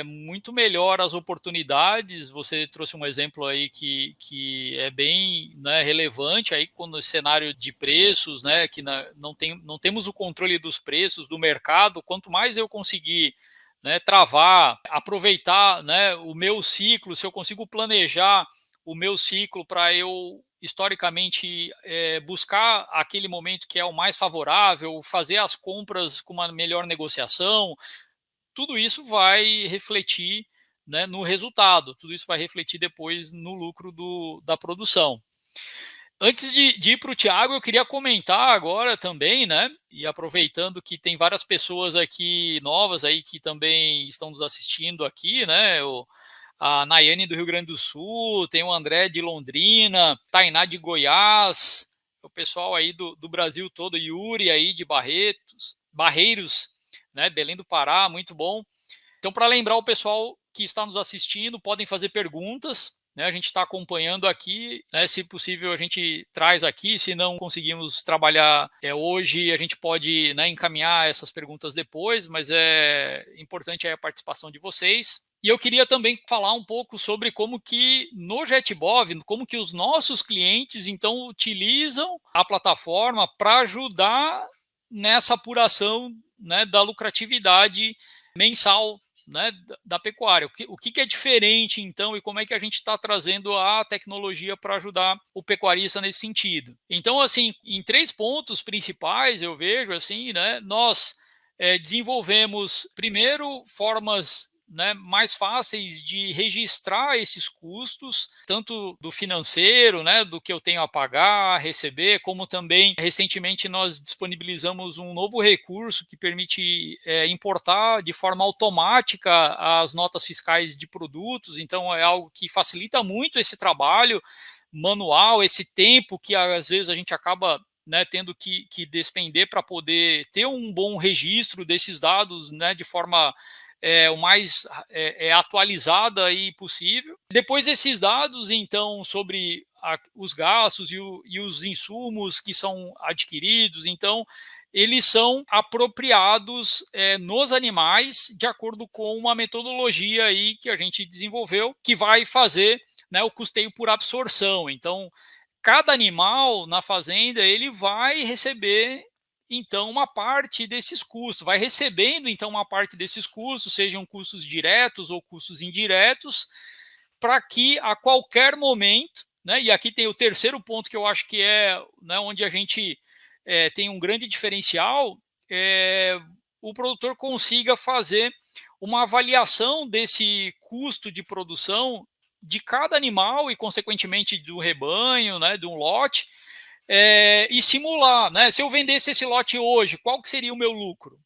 muito melhor as oportunidades. Você trouxe um exemplo aí que é bem, né, relevante aí quando o cenário de preços, né, que não temos o controle dos preços do mercado. Quanto mais eu conseguir, né, travar, aproveitar, né, o meu ciclo, se eu consigo planejar o meu ciclo para eu historicamente buscar aquele momento que é o mais favorável, fazer as compras com uma melhor negociação, tudo isso vai refletir, né, no resultado, tudo isso vai refletir depois no lucro da produção. Antes de ir para o Thiago, eu queria comentar agora também, né, e aproveitando que tem várias pessoas aqui novas aí que também estão nos assistindo aqui, né, a Nayane do Rio Grande do Sul, tem o André de Londrina, Tainá de Goiás, o pessoal aí do Brasil todo, Yuri aí de Barreiros, né, Belém do Pará, muito bom. Então, para lembrar o pessoal que está nos assistindo, podem fazer perguntas, né, a gente está acompanhando aqui, né, se possível a gente traz aqui, se não conseguimos trabalhar hoje, a gente pode, né, encaminhar essas perguntas depois, mas é importante a participação de vocês. E eu queria também falar um pouco sobre como que no JetBov, como que os nossos clientes, então, utilizam a plataforma para ajudar nessa apuração, né, da lucratividade mensal, né, da pecuária. O que é diferente, então, e como é que a gente está trazendo a tecnologia para ajudar o pecuarista nesse sentido? Então, assim, em 3 pontos principais, eu vejo, assim, né, nós desenvolvemos, primeiro, formas, né, mais fáceis de registrar esses custos, tanto do financeiro, né, do que eu tenho a pagar, a receber, como também, recentemente, nós disponibilizamos um novo recurso que permite importar de forma automática as notas fiscais de produtos. Então, é algo que facilita muito esse trabalho manual, esse tempo que, às vezes, a gente acaba, né, tendo que despender para poder ter um bom registro desses dados, né, de forma o mais atualizada aí possível. Depois esses dados, então, sobre os gastos e os insumos que são adquiridos, então, eles são apropriados nos animais de acordo com uma metodologia aí que a gente desenvolveu, que vai fazer, né, o custeio por absorção. Então, cada animal na fazenda, ele vai receber, então, uma parte desses custos, vai recebendo, então, uma parte desses custos, sejam custos diretos ou custos indiretos, para que a qualquer momento, né, e aqui tem o terceiro ponto que eu acho que é, né, onde a gente tem um grande diferencial, o produtor consiga fazer uma avaliação desse custo de produção de cada animal e, consequentemente, do rebanho, né, de um lote, e simular, né? Se eu vendesse esse lote hoje, qual que seria o meu lucro?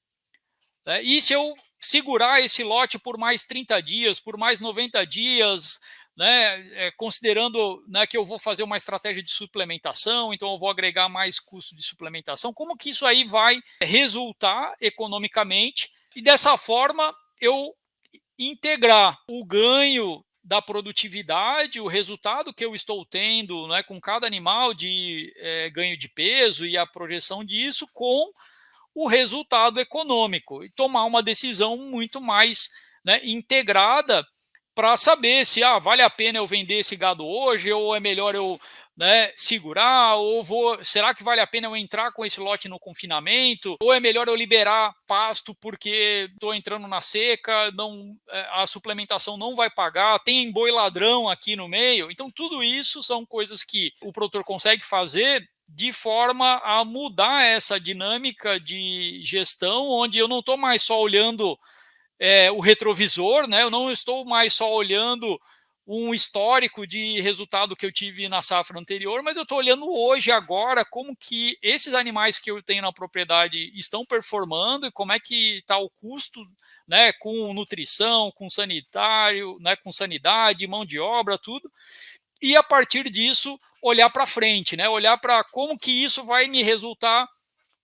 E se eu segurar esse lote por mais 30 dias, por mais 90 dias, né, considerando, né, que eu vou fazer uma estratégia de suplementação, então eu vou agregar mais custo de suplementação, como que isso aí vai resultar economicamente? E dessa forma eu integrar o ganho da produtividade, o resultado que eu estou tendo, né, com cada animal de ganho de peso e a projeção disso com o resultado econômico e tomar uma decisão muito mais, né, integrada para saber se vale a pena eu vender esse gado hoje ou é melhor eu, né, segurar, ou será que vale a pena eu entrar com esse lote no confinamento, ou é melhor eu liberar pasto porque estou entrando na seca, a suplementação não vai pagar, tem boi ladrão aqui no meio. Então, tudo isso são coisas que o produtor consegue fazer de forma a mudar essa dinâmica de gestão, onde eu não estou mais só olhando o retrovisor, né? Eu não estou mais só olhando um histórico de resultado que eu tive na safra anterior, mas eu estou olhando hoje, agora, como que esses animais que eu tenho na propriedade estão performando e como é que está o custo, né, com nutrição, com sanitário, né, com sanidade, mão de obra, tudo. E a partir disso, olhar para frente, né, olhar para como que isso vai me resultar,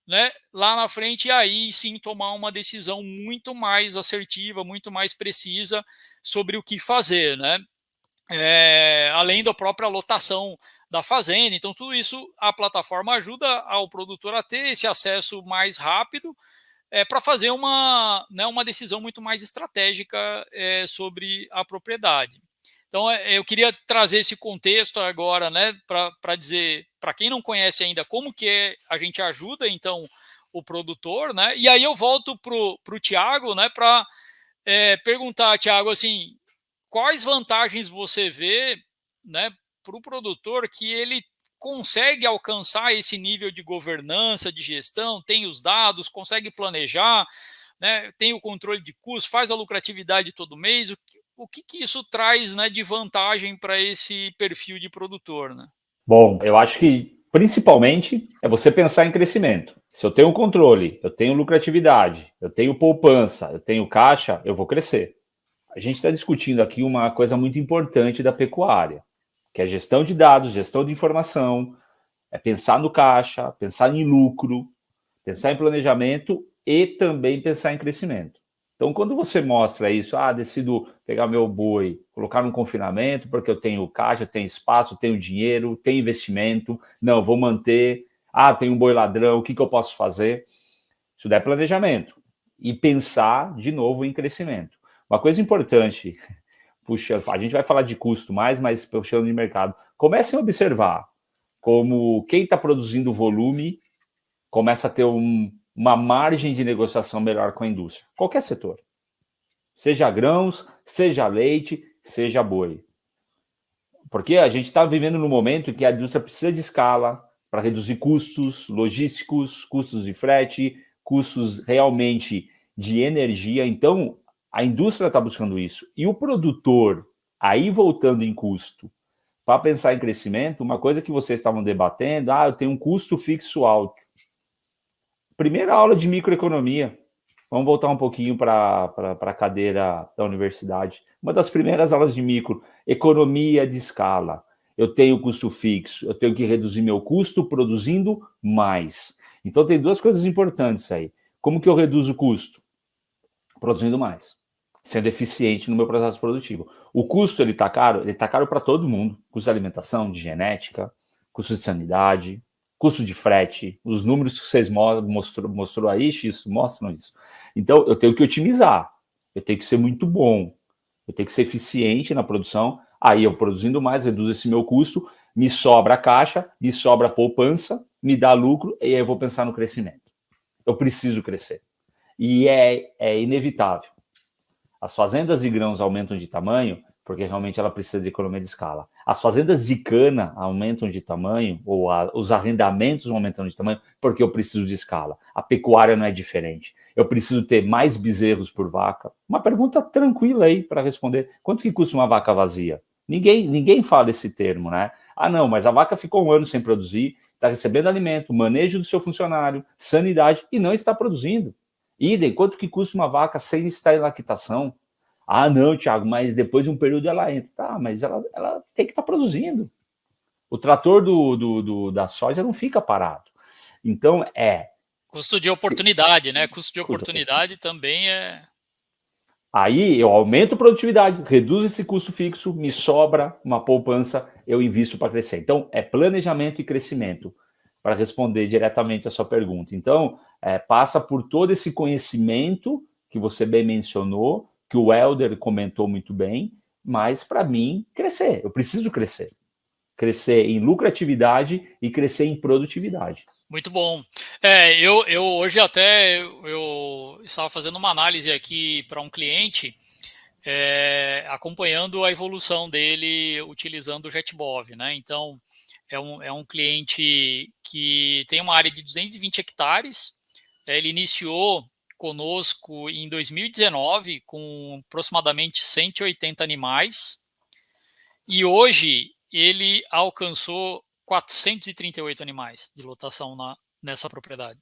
né, lá na frente, e aí sim tomar uma decisão muito mais assertiva, muito mais precisa sobre o que fazer, né? Além da própria lotação da fazenda. Então, tudo isso a plataforma ajuda ao produtor a ter esse acesso mais rápido para fazer uma decisão muito mais estratégica sobre a propriedade. Então, eu queria trazer esse contexto agora, né, para dizer, para quem não conhece ainda, como que a gente ajuda, então, o produtor, né? E aí eu volto para o Thiago, né, para perguntar, Thiago, assim, quais vantagens você vê, né, para o produtor que ele consegue alcançar esse nível de governança, de gestão, tem os dados, consegue planejar, né, tem o controle de custos, faz a lucratividade todo mês. O que isso traz, né, de vantagem para esse perfil de produtor, né? Bom, eu acho que principalmente é você pensar em crescimento. Se eu tenho controle, eu tenho lucratividade, eu tenho poupança, eu tenho caixa, eu vou crescer. A gente está discutindo aqui uma coisa muito importante da pecuária, que é gestão de dados, gestão de informação, é pensar no caixa, pensar em lucro, pensar em planejamento e também pensar em crescimento. Então, quando você mostra isso, decido pegar meu boi, colocar num confinamento, porque eu tenho caixa, tenho espaço, tenho dinheiro, tenho investimento, não, vou manter, tenho um boi ladrão, o que eu posso fazer? Isso daí é planejamento. E pensar, de novo, em crescimento. Uma coisa importante, puxa, a gente vai falar de custo mais, mas puxando de mercado, comecem a observar como quem está produzindo volume começa a ter uma margem de negociação melhor com a indústria. Qualquer setor. Seja grãos, seja leite, seja boi. Porque a gente está vivendo num momento em que a indústria precisa de escala para reduzir custos logísticos, custos de frete, custos realmente de energia. Então, a indústria está buscando isso. E o produtor, aí voltando em custo, para pensar em crescimento, uma coisa que vocês estavam debatendo, eu tenho um custo fixo alto. Primeira aula de microeconomia. Vamos voltar um pouquinho para a cadeira da universidade. Uma das primeiras aulas de micro, economia de escala. Eu tenho custo fixo, eu tenho que reduzir meu custo produzindo mais. Então tem duas coisas importantes aí. Como que eu reduzo o custo? Produzindo mais, sendo eficiente no meu processo produtivo. O custo, ele está caro para todo mundo. Custo de alimentação, de genética, custo de sanidade, custo de frete, os números que vocês mostrou aí, X, mostram isso. Então, eu tenho que otimizar, eu tenho que ser muito bom, eu tenho que ser eficiente na produção, aí eu produzindo mais, reduzo esse meu custo, me sobra a caixa, me sobra a poupança, me dá lucro, e aí eu vou pensar no crescimento. Eu preciso crescer. E é inevitável. As fazendas de grãos aumentam de tamanho porque realmente ela precisa de economia de escala. As fazendas de cana aumentam de tamanho, ou os arrendamentos vão aumentando de tamanho, porque eu preciso de escala. A pecuária não é diferente. Eu preciso ter mais bezerros por vaca. Uma pergunta tranquila aí para responder. Quanto que custa uma vaca vazia? Ninguém fala esse termo, né? Não, mas a vaca ficou um ano sem produzir, está recebendo alimento, manejo do seu funcionário, sanidade, e não está produzindo. Idem, quanto que custa uma vaca sem estar em lactação? Não, Thiago, mas depois de um período ela entra. Tá, mas ela tem que estar produzindo. O trator da soja não fica parado. Então, custo de oportunidade, né? Custo de oportunidade também é... Aí eu aumento a produtividade, reduzo esse custo fixo, me sobra uma poupança, eu invisto para crescer. Então, é planejamento e crescimento, para responder diretamente a sua pergunta. Então, passa por todo esse conhecimento que você bem mencionou, que o Helder comentou muito bem, mas para mim, crescer. Eu preciso crescer. Crescer em lucratividade e crescer em produtividade. Muito bom. Eu hoje até eu estava fazendo uma análise aqui para um cliente, acompanhando a evolução dele utilizando o JetBov, né? Então, é um cliente que tem uma área de 220 hectares. Ele iniciou conosco em 2019 com aproximadamente 180 animais. E hoje ele alcançou 438 animais de lotação nessa propriedade.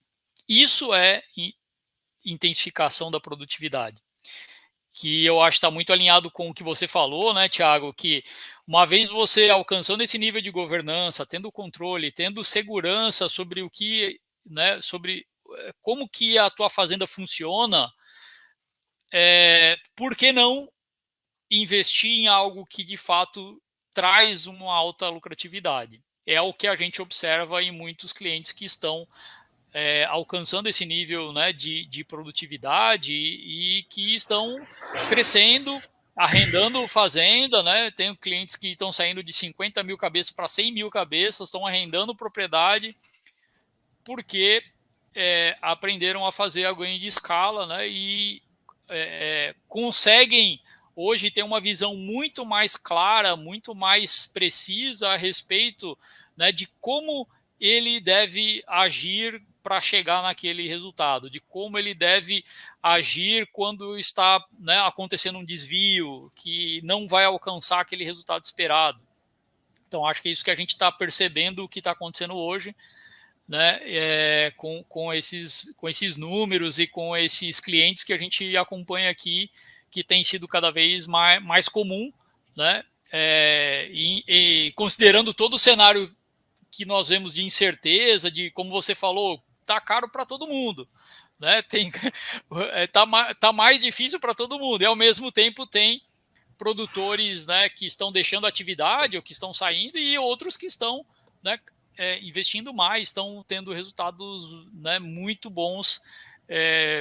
Isso é intensificação da produtividade, que eu acho que está muito alinhado com o que você falou, né, Thiago, que uma vez você alcançando esse nível de governança, tendo controle, tendo segurança sobre o que, né, sobre como que a tua fazenda funciona, por que não investir em algo que de fato traz uma alta lucratividade? É o que a gente observa em muitos clientes que estão alcançando esse nível, né, de produtividade e que estão crescendo, arrendando fazenda, né? Tenho clientes que estão saindo de 50 mil cabeças para 100 mil cabeças, estão arrendando propriedade porque aprenderam a fazer a ganho de escala, né? E conseguem hoje ter uma visão muito mais clara, muito mais precisa a respeito, né, de como ele deve agir para chegar naquele resultado, de como ele deve agir quando está, né, acontecendo um desvio que não vai alcançar aquele resultado esperado. Então, acho que é isso que a gente está percebendo o que está acontecendo hoje, né, com esses números e com esses clientes que a gente acompanha aqui, que tem sido cada vez mais comum, né, e considerando todo o cenário que nós vemos de incerteza, de como você falou, tá caro para todo mundo, né, tá mais difícil para todo mundo, e ao mesmo tempo tem produtores, né, que estão deixando a atividade ou que estão saindo e outros que estão, né, investindo mais, estão tendo resultados, né, muito bons,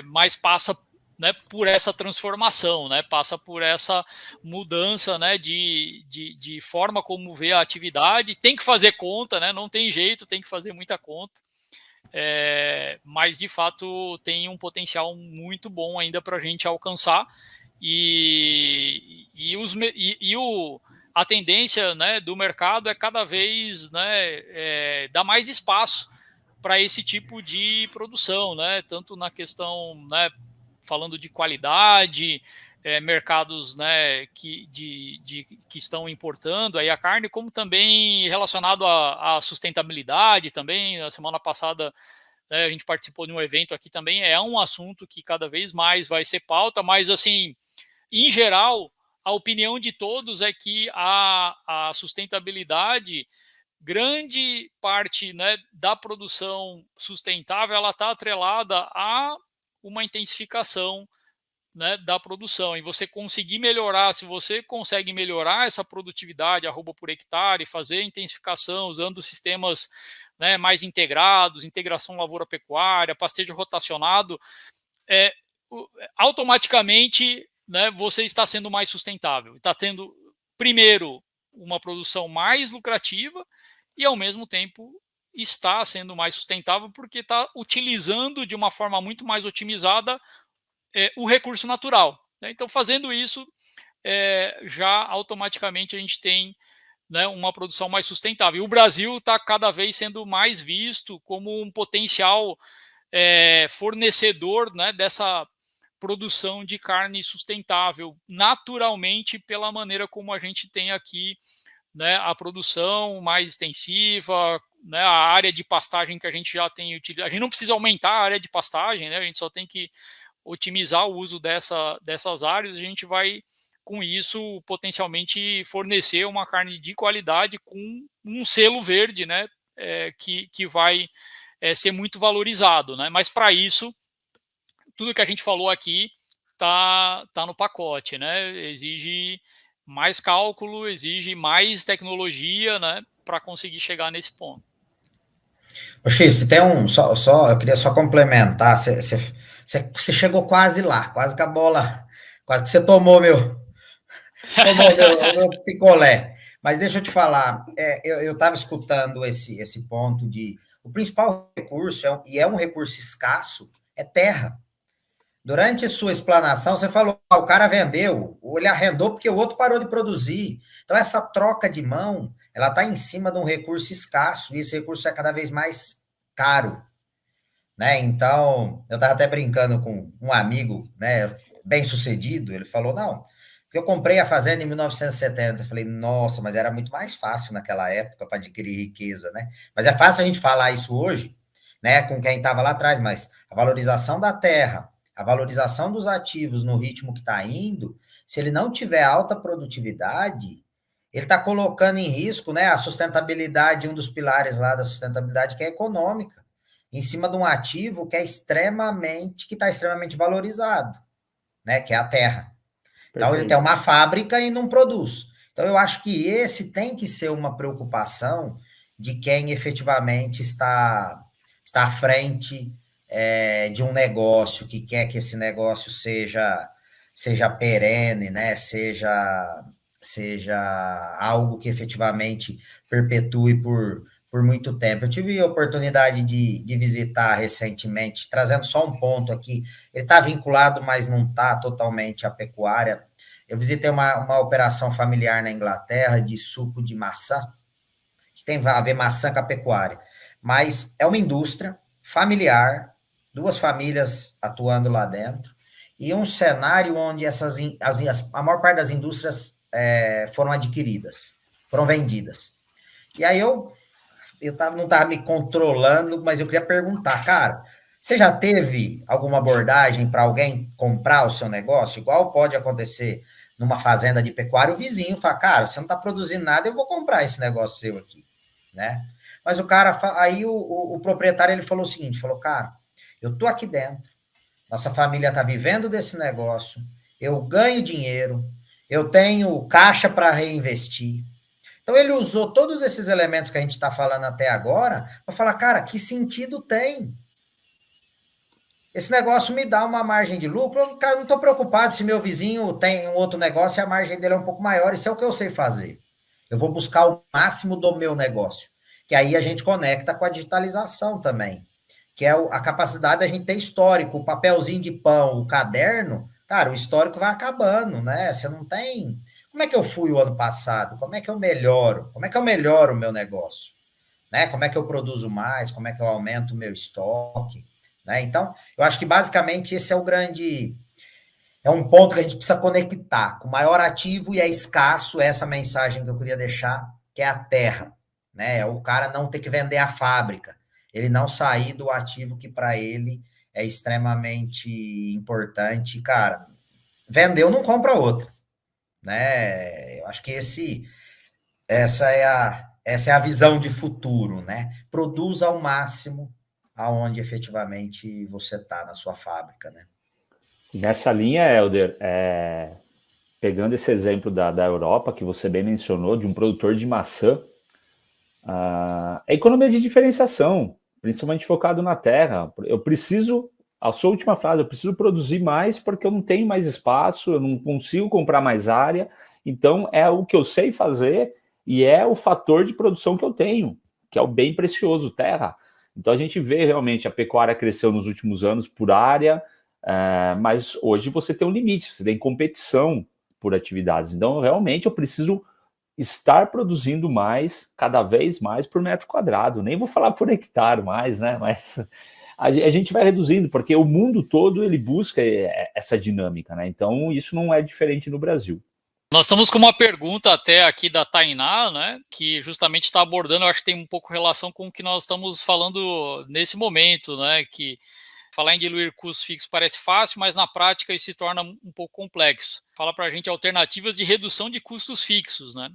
mas passa, né, por essa transformação, né, passa por essa mudança, né, de forma como vê a atividade. Tem que fazer conta, né, não tem jeito, tem que fazer muita conta, mas de fato tem um potencial muito bom ainda para a gente alcançar. A tendência, né, do mercado é cada vez, né, dar mais espaço para esse tipo de produção, né, tanto na questão, né, falando de qualidade, mercados, né, que estão importando aí a carne, como também relacionado à sustentabilidade também. Na semana passada, a gente participou de um evento aqui também, é um assunto que cada vez mais vai ser pauta, mas assim, em geral, a opinião de todos é que a sustentabilidade, grande parte, né, da produção sustentável, ela está atrelada a uma intensificação, né, da produção. E você conseguir melhorar, se você consegue melhorar essa produtividade, arroba por hectare, fazer intensificação usando sistemas, né, mais integrados, integração lavoura-pecuária, pastejo rotacionado, automaticamente, né, você está sendo mais sustentável. Está tendo, primeiro, uma produção mais lucrativa e, ao mesmo tempo, está sendo mais sustentável porque está utilizando de uma forma muito mais otimizada o recurso natural, né? Então, fazendo isso, já automaticamente a gente tem, né, uma produção mais sustentável. E o Brasil está cada vez sendo mais visto como um potencial fornecedor, né, dessa produção de carne sustentável, naturalmente, pela maneira como a gente tem aqui, né, a produção mais extensiva, né, a área de pastagem que a gente já tem utilizado. A gente não precisa aumentar a área de pastagem, né, a gente só tem que otimizar o uso dessas áreas. A gente vai, com isso, potencialmente fornecer uma carne de qualidade com um selo verde, né, que vai ser muito valorizado, né? Mas para isso, tudo que a gente falou aqui tá no pacote, né? Exige mais cálculo, exige mais tecnologia, né, para conseguir chegar nesse ponto. Ô, X, tem eu queria só complementar, você chegou quase lá, quase que a bola, quase que você tomou meu picolé. Mas deixa eu te falar, eu estava escutando esse ponto o principal recurso, e é um recurso escasso, é terra. Durante sua explanação, você falou, o cara vendeu, ou ele arrendou porque o outro parou de produzir. Então, essa troca de mão, ela está em cima de um recurso escasso, e esse recurso é cada vez mais caro, né? Então, eu estava até brincando com um amigo, né, bem sucedido, ele falou, não, Porque eu comprei a fazenda em 1970, falei, nossa, mas era muito mais fácil naquela época para adquirir riqueza, né? Mas é fácil a gente falar isso hoje, né, com quem estava lá atrás, mas a valorização da terra, a valorização dos ativos no ritmo que está indo, se ele não tiver alta produtividade, ele está colocando em risco, né, a sustentabilidade, um dos pilares lá da sustentabilidade, que é econômica, em cima de um ativo que está extremamente valorizado, né, que é a terra. Então, ele tem uma fábrica e não produz. Então, eu acho que esse tem que ser uma preocupação de quem efetivamente está à frente de um negócio, que quer que esse negócio seja perene, né? Seja algo que efetivamente perpetue por muito tempo. Eu tive a oportunidade de visitar recentemente, trazendo só um ponto aqui, ele está vinculado, mas não está totalmente à pecuária. Eu visitei uma operação familiar na Inglaterra de suco de maçã, que tem a ver maçã com a pecuária, mas é uma indústria familiar, duas famílias atuando lá dentro, e um cenário onde a maior parte das indústrias foram adquiridas, foram vendidas. E aí não estava me controlando, mas eu queria perguntar, cara, você já teve alguma abordagem para alguém comprar o seu negócio? Igual pode acontecer numa fazenda de pecuária, o vizinho fala, cara, você não está produzindo nada, eu vou comprar esse negócio seu aqui, né? Mas o cara, aí o proprietário, ele falou o seguinte, falou, cara, eu tô aqui dentro, nossa família está vivendo desse negócio, eu ganho dinheiro, eu tenho caixa para reinvestir. Então, ele usou todos esses elementos que a gente está falando até agora para falar, cara, que sentido tem? Esse negócio me dá uma margem de lucro, eu, cara, não estou preocupado se meu vizinho tem um outro negócio e a margem dele é um pouco maior, isso é o que eu sei fazer. Eu vou buscar o máximo do meu negócio, que aí a gente conecta com a digitalização também, que é a capacidade da gente ter histórico, o papelzinho de pão, o caderno, cara, o histórico vai acabando, né? Você não tem... Como é que eu fui o ano passado? Como é que eu melhoro? Como é que eu melhoro o meu negócio? Né? Como é que eu produzo mais? Como é que eu aumento o meu estoque? Né? Então, eu acho que basicamente esse é o grande... É um ponto que a gente precisa conectar. Com o maior ativo e é escasso, essa mensagem que eu queria deixar, que é a terra. Né? O cara não ter que vender a fábrica. Ele não sair do ativo que para ele é extremamente importante. Cara, vendeu, não compra outra. Né? Eu acho que essa é a visão de futuro, né? Produza ao máximo aonde efetivamente você está na sua fábrica, né? Nessa linha, Helder, pegando esse exemplo da Europa, que você bem mencionou, de um produtor de maçã, a economia de diferenciação, principalmente focado na terra. Eu preciso, a sua última frase, eu preciso produzir mais porque eu não tenho mais espaço, eu não consigo comprar mais área, então é o que eu sei fazer e é o fator de produção que eu tenho, que é o bem precioso, terra. Então a gente vê realmente a pecuária cresceu nos últimos anos por área, mas hoje você tem um limite, você tem competição por atividades. Então realmente eu preciso estar produzindo mais, cada vez mais por metro quadrado. Nem vou falar por hectare mais, né? Mas a gente vai reduzindo, porque o mundo todo ele busca essa dinâmica, né? Então isso não é diferente no Brasil. Nós estamos com uma pergunta até aqui da Tainá, né, que justamente está abordando, eu acho que tem um pouco relação com o que nós estamos falando nesse momento, né, que falar em diluir custos fixos parece fácil, mas na prática isso se torna um pouco complexo. Fala para a gente alternativas de redução de custos fixos, né?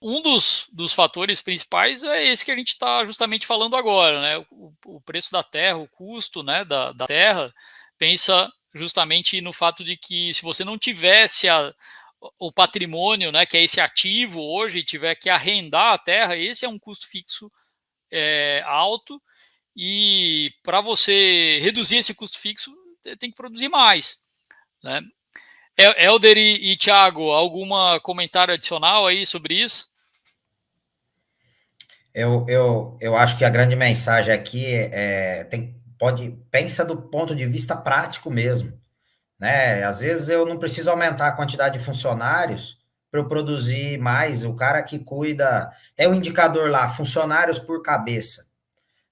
Um dos fatores principais é esse que a gente está justamente falando agora, né? O preço da terra, o custo, né, da terra, pensa justamente no fato de que se você não tivesse o patrimônio, né, que é esse ativo hoje, tiver que arrendar a terra, esse é um custo fixo alto, e para você reduzir esse custo fixo, tem que produzir mais, né? Helder e Thiago, algum comentário adicional aí sobre isso? Eu acho que a grande mensagem aqui pensa do ponto de vista prático mesmo, né? Às vezes eu não preciso aumentar a quantidade de funcionários para eu produzir mais. O cara que cuida, tem um indicador lá, funcionários por cabeça,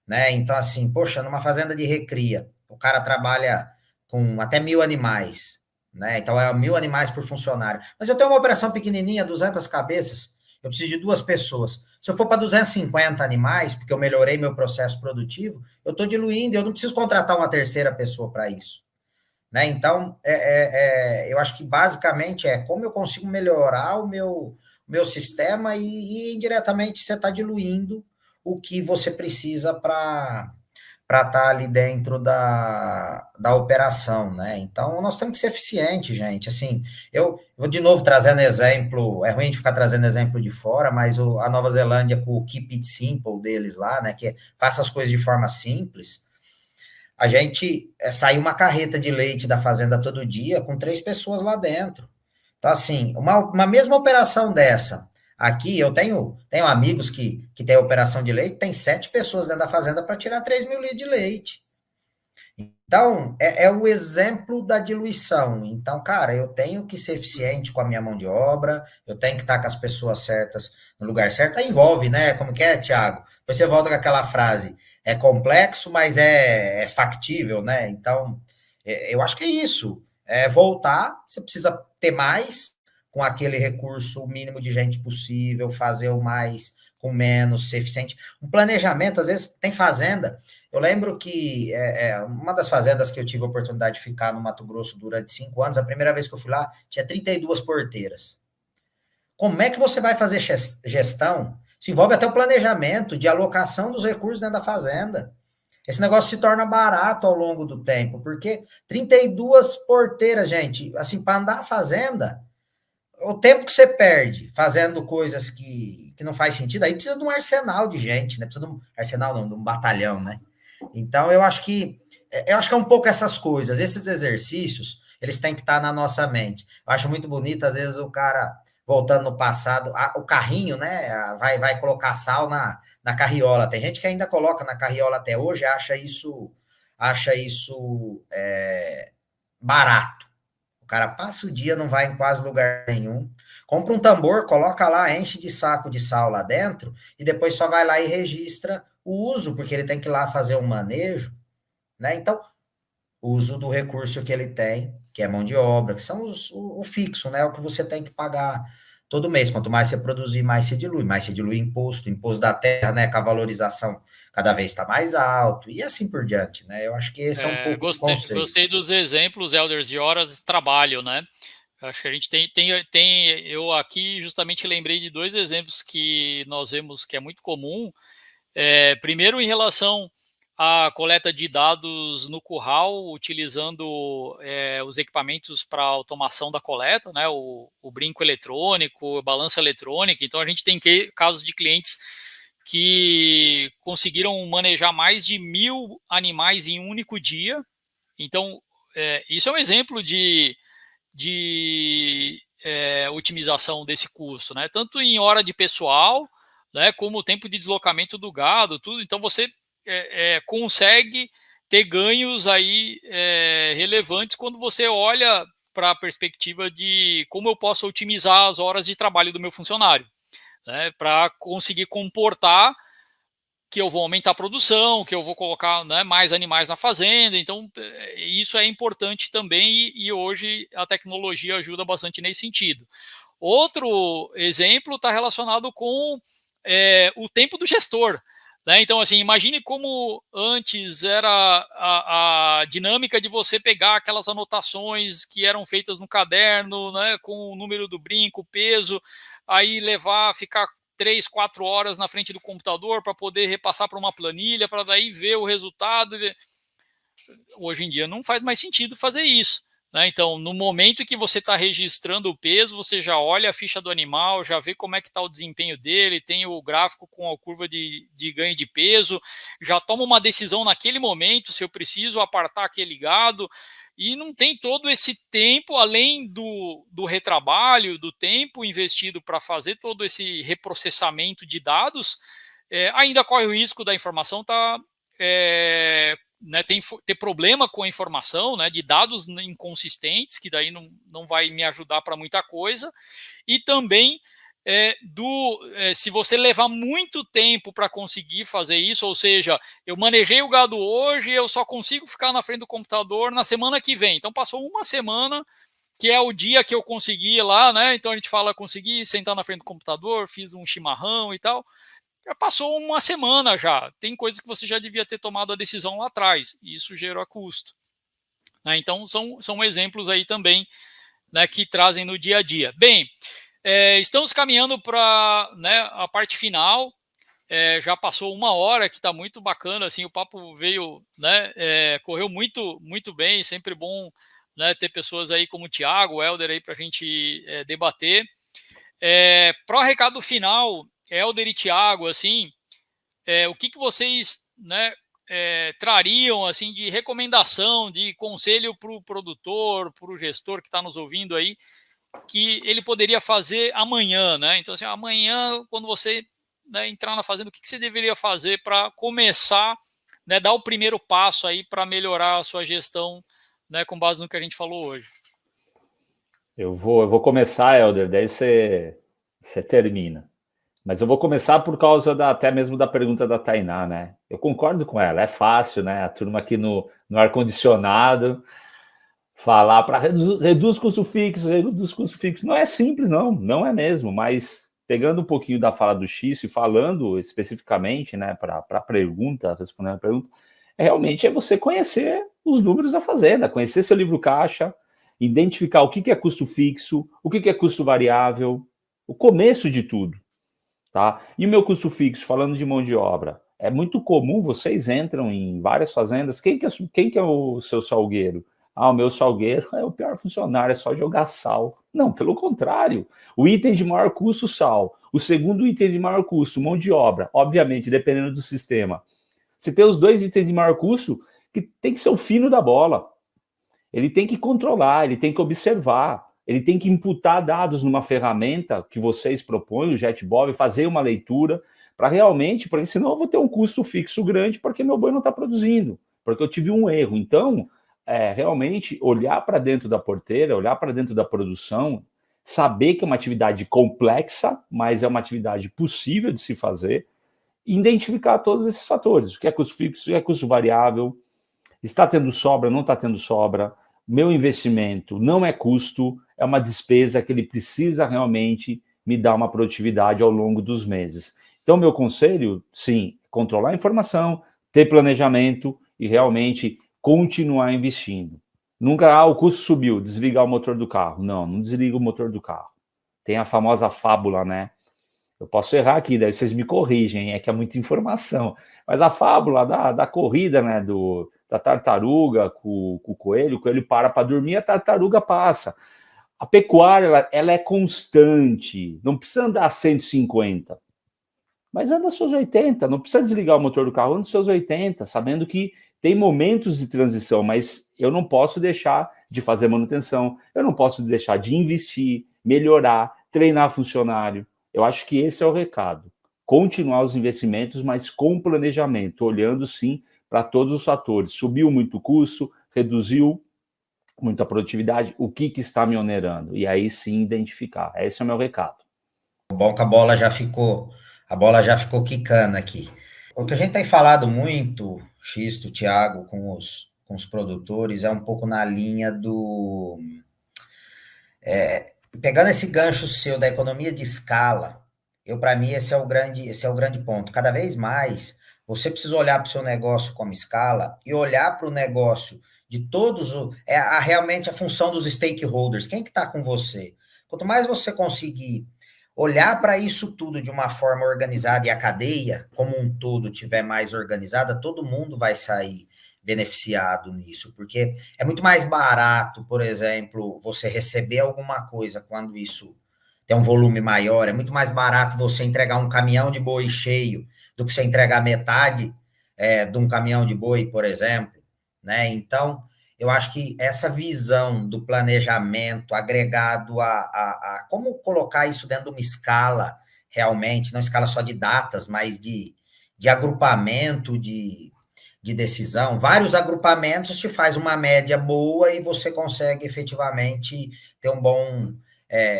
né? Então, assim, poxa, numa fazenda de recria, o cara trabalha com até 1.000 animais, né? Então, é 1.000 animais por funcionário. Mas eu tenho uma operação pequenininha, 200 cabeças, eu preciso de 2 pessoas. Se eu for para 250 animais, porque eu melhorei meu processo produtivo, eu estou diluindo, eu não preciso contratar uma terceira pessoa para isso. Né? Então, eu acho que basicamente é como eu consigo melhorar o meu sistema e indiretamente você está diluindo o que você precisa para estar ali dentro da operação, né? Então, nós temos que ser eficiente, gente. Assim, eu vou de novo trazendo exemplo, é ruim de ficar trazendo exemplo de fora, mas a Nova Zelândia com o Keep It Simple deles lá, né? Que faça as coisas de forma simples. A gente saiu uma carreta de leite da fazenda todo dia com 3 pessoas lá dentro. Então, assim, uma mesma operação dessa. Aqui eu tenho amigos que têm operação de leite, tem 7 pessoas dentro da fazenda para tirar 3.000 litros de leite. Então, é o exemplo da diluição. Então, cara, eu tenho que ser eficiente com a minha mão de obra, eu tenho que estar com as pessoas certas no lugar certo. Aí envolve, né? Como que é, Thiago? Depois você volta com aquela frase, é complexo, mas é factível, né? Então, eu acho que é isso. É voltar, você precisa ter mais com aquele recurso mínimo de gente possível, fazer o mais com menos, ser eficiente. Um planejamento, às vezes, tem fazenda. Eu lembro que uma das fazendas que eu tive a oportunidade de ficar no Mato Grosso durante 5 anos, a primeira vez que eu fui lá, tinha 32 porteiras. Como é que você vai fazer gestão? Se envolve até o planejamento de alocação dos recursos dentro da fazenda. Esse negócio se torna barato ao longo do tempo, porque 32 porteiras, gente, assim, para andar a fazenda, o tempo que você perde fazendo coisas que não faz sentido, aí precisa de um arsenal de gente, né? Precisa de um arsenal, não, de um batalhão, né? Então, eu acho que é um pouco essas coisas, esses exercícios, eles têm que estar na nossa mente. Eu acho muito bonito, às vezes, o cara, voltando no passado, o carrinho, né, vai colocar sal na carriola. Tem gente que ainda coloca na carriola até hoje, acha isso barato. O cara passa o dia, não vai em quase lugar nenhum, compra um tambor, coloca lá, enche de saco de sal lá dentro, e depois só vai lá e registra o uso, porque ele tem que ir lá fazer um manejo, né? Então, o uso do recurso que ele tem, que é mão de obra, que são o fixo, né? O que você tem que pagar todo mês. Quanto mais você produzir, mais se dilui imposto da terra, né? Com a valorização cada vez está mais alto, e assim por diante, né? Eu acho que esse é um pouco do conceito. Gostei dos exemplos, Elders, de horas de trabalho, né? Acho que a gente eu aqui justamente lembrei de 2 exemplos que nós vemos que é muito comum. Primeiro, em relação à coleta de dados no curral, utilizando os equipamentos para automação da coleta, né? O brinco eletrônico, a balança eletrônica. Então, a gente tem casos de clientes que conseguiram manejar mais de 1.000 animais em um único dia. Então, isso é um exemplo de otimização desse custo, né? Tanto em hora de pessoal, né, como o tempo de deslocamento do gado, tudo. Então, você consegue ter ganhos aí relevantes quando você olha para a perspectiva de como eu posso otimizar as horas de trabalho do meu funcionário, né, para conseguir comportar que eu vou aumentar a produção, que eu vou colocar, né, mais animais na fazenda. Então, isso é importante também e hoje a tecnologia ajuda bastante nesse sentido. Outro exemplo está relacionado com o tempo do gestor. Né? Então, assim, imagine como antes era a dinâmica de você pegar aquelas anotações que eram feitas no caderno, né, com o número do brinco, o peso, aí ficar 3, 4 horas na frente do computador para poder repassar para uma planilha, para daí ver o resultado. Hoje em dia não faz mais sentido fazer isso. Né? Então, no momento que você está registrando o peso, você já olha a ficha do animal, já vê como é que está o desempenho dele, tem o gráfico com a curva de ganho de peso, já toma uma decisão naquele momento, se eu preciso apartar aquele gado, e não tem todo esse tempo, além do retrabalho, do tempo investido para fazer todo esse reprocessamento de dados, ainda corre o risco da informação estar... né, ter problema com a informação, né, de dados inconsistentes, que daí não vai me ajudar para muita coisa, e também se você levar muito tempo para conseguir fazer isso, ou seja, eu manejei o gado hoje, eu só consigo ficar na frente do computador na semana que vem, então passou uma semana, que é o dia que eu consegui lá, né? Então a gente fala, consegui sentar na frente do computador, fiz um chimarrão e tal. Já passou uma semana já. Tem coisas que você já devia ter tomado a decisão lá atrás, e isso gerou custo. Né? Então são exemplos aí também, né, que trazem no dia a dia. Bem, estamos caminhando para, né, a parte final. Já passou uma hora, que está muito bacana, assim, o papo veio, né, correu muito bem, sempre bom, né, ter pessoas aí como o Thiago, o Helder aí para a gente debater. Para o recado final, Helder e Thiago, assim, o que vocês, né, trariam assim de recomendação, de conselho para o produtor, para o gestor que está nos ouvindo aí, que ele poderia fazer amanhã, né? Então, assim, amanhã, quando você, né, entrar na fazenda, o que você deveria fazer para começar, né, dar o primeiro passo aí para melhorar a sua gestão, né, com base no que a gente falou hoje? Eu vou começar, Helder, daí você termina. Mas eu vou começar por causa até mesmo da pergunta da Tainá, né? Eu concordo com ela, é fácil, né? A turma aqui no ar-condicionado falar para reduz custo fixo, reduz custo fixo. Não é simples, não é mesmo. Mas pegando um pouquinho da fala do X e falando especificamente, né, para a pergunta, respondendo a pergunta, realmente é você conhecer os números da fazenda, conhecer seu livro caixa, identificar o que é custo fixo, o que é custo variável, o começo de tudo. Tá? E o meu custo fixo, falando de mão de obra, é muito comum, vocês entram em várias fazendas, quem que é o seu salgueiro? O meu salgueiro é o pior funcionário, é só jogar sal. Não, pelo contrário, o item de maior custo, sal. O segundo item de maior custo, mão de obra. Obviamente, dependendo do sistema. Se tem os dois itens de maior custo, que tem que ser o fino da bola. Ele tem que controlar, ele tem que observar. Ele tem que imputar dados numa ferramenta que vocês propõem, o JetBob, fazer uma leitura para realmente, porque senão eu vou ter um custo fixo grande porque meu boi não está produzindo, porque eu tive um erro. Então, realmente olhar para dentro da porteira, olhar para dentro da produção, saber que é uma atividade complexa, mas é uma atividade possível de se fazer, e identificar todos esses fatores, o que é custo fixo, o que é custo variável, está tendo sobra, não está tendo sobra, meu investimento não é custo, é uma despesa que ele precisa realmente me dar uma produtividade ao longo dos meses. Então, meu conselho, sim, controlar a informação, ter planejamento e realmente continuar investindo. Nunca, o custo subiu, desligar o motor do carro. Não desliga o motor do carro. Tem a famosa fábula, né? Eu posso errar aqui, daí vocês me corrigem, é que é muita informação. Mas a fábula da corrida, né, da tartaruga com o coelho para dormir, a tartaruga passa. A pecuária, ela é constante, não precisa andar a 150, mas anda seus 80, não precisa desligar o motor do carro, anda seus 80, sabendo que tem momentos de transição, mas eu não posso deixar de fazer manutenção, eu não posso deixar de investir, melhorar, treinar funcionário. Eu acho que esse é o recado. Continuar os investimentos, mas com planejamento, olhando sim para todos os fatores. Subiu muito o custo, reduziu muito a produtividade, o que está me onerando? E aí sim identificar. Esse é o meu recado. Bom que a bola já ficou quicando aqui. O que a gente tem falado muito, Xisto, Thiago, com os produtores, é um pouco na linha do... pegando esse gancho seu da economia de escala, para mim, esse é o grande ponto. Cada vez mais, você precisa olhar para o seu negócio como escala e olhar para o negócio de todos, realmente a função dos stakeholders. Quem que está com você? Quanto mais você conseguir olhar para isso tudo de uma forma organizada e a cadeia, como um todo, tiver mais organizada, todo mundo vai sair beneficiado nisso, porque é muito mais barato, por exemplo, você receber alguma coisa quando isso tem um volume maior, é muito mais barato você entregar um caminhão de boi cheio do que você entregar metade de um caminhão de boi, por exemplo, né? Então, eu acho que essa visão do planejamento agregado a como colocar isso dentro de uma escala realmente, não escala só de datas, mas de agrupamento, de decisão, vários agrupamentos te faz uma média boa e você consegue efetivamente ter um bom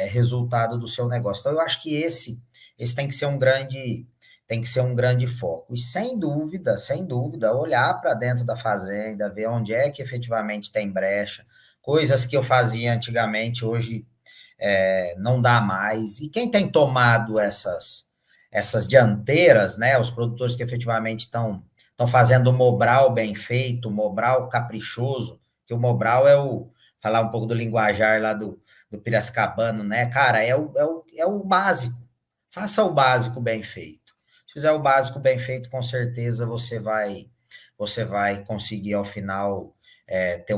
resultado do seu negócio. Então, eu acho que esse tem que ser um grande foco. E sem dúvida, olhar para dentro da fazenda, ver onde é que efetivamente tem brecha, coisas que eu fazia antigamente, hoje não dá mais. E quem tem tomado essas dianteiras, né, os produtores que efetivamente estão fazendo o Mobral bem feito, o Mobral caprichoso, que o Mobral falar um pouco do linguajar lá do Piracicabano, né, cara, é o básico. Faça o básico bem feito. Se fizer o básico bem feito, com certeza você vai conseguir, ao final, ter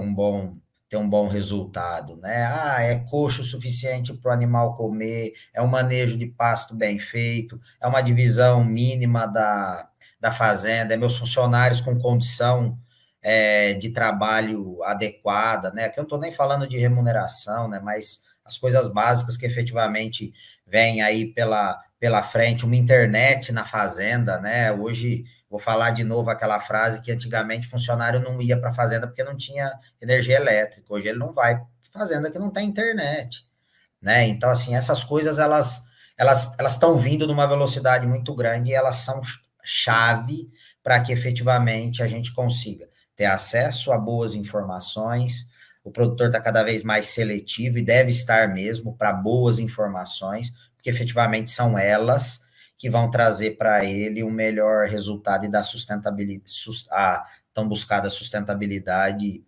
um bom resultado, né? É coxo o suficiente para o animal comer, é um manejo de pasto bem feito, é uma divisão mínima da fazenda, é meus funcionários com condição de trabalho adequada, né? Aqui eu não estou nem falando de remuneração, né? Mas as coisas básicas que efetivamente vêm aí pela frente, uma internet na fazenda, né? Hoje, vou falar de novo aquela frase que antigamente funcionário não ia para a fazenda porque não tinha energia elétrica. Hoje ele não vai para fazenda que não tem internet, né? Então, assim, essas coisas, elas estão vindo numa velocidade muito grande e elas são chave para que efetivamente a gente consiga ter acesso a boas informações. O produtor está cada vez mais seletivo e deve estar mesmo para boas informações, porque efetivamente são elas que vão trazer para ele um melhor resultado e da sustentabilidade, a tão buscada sustentabilidade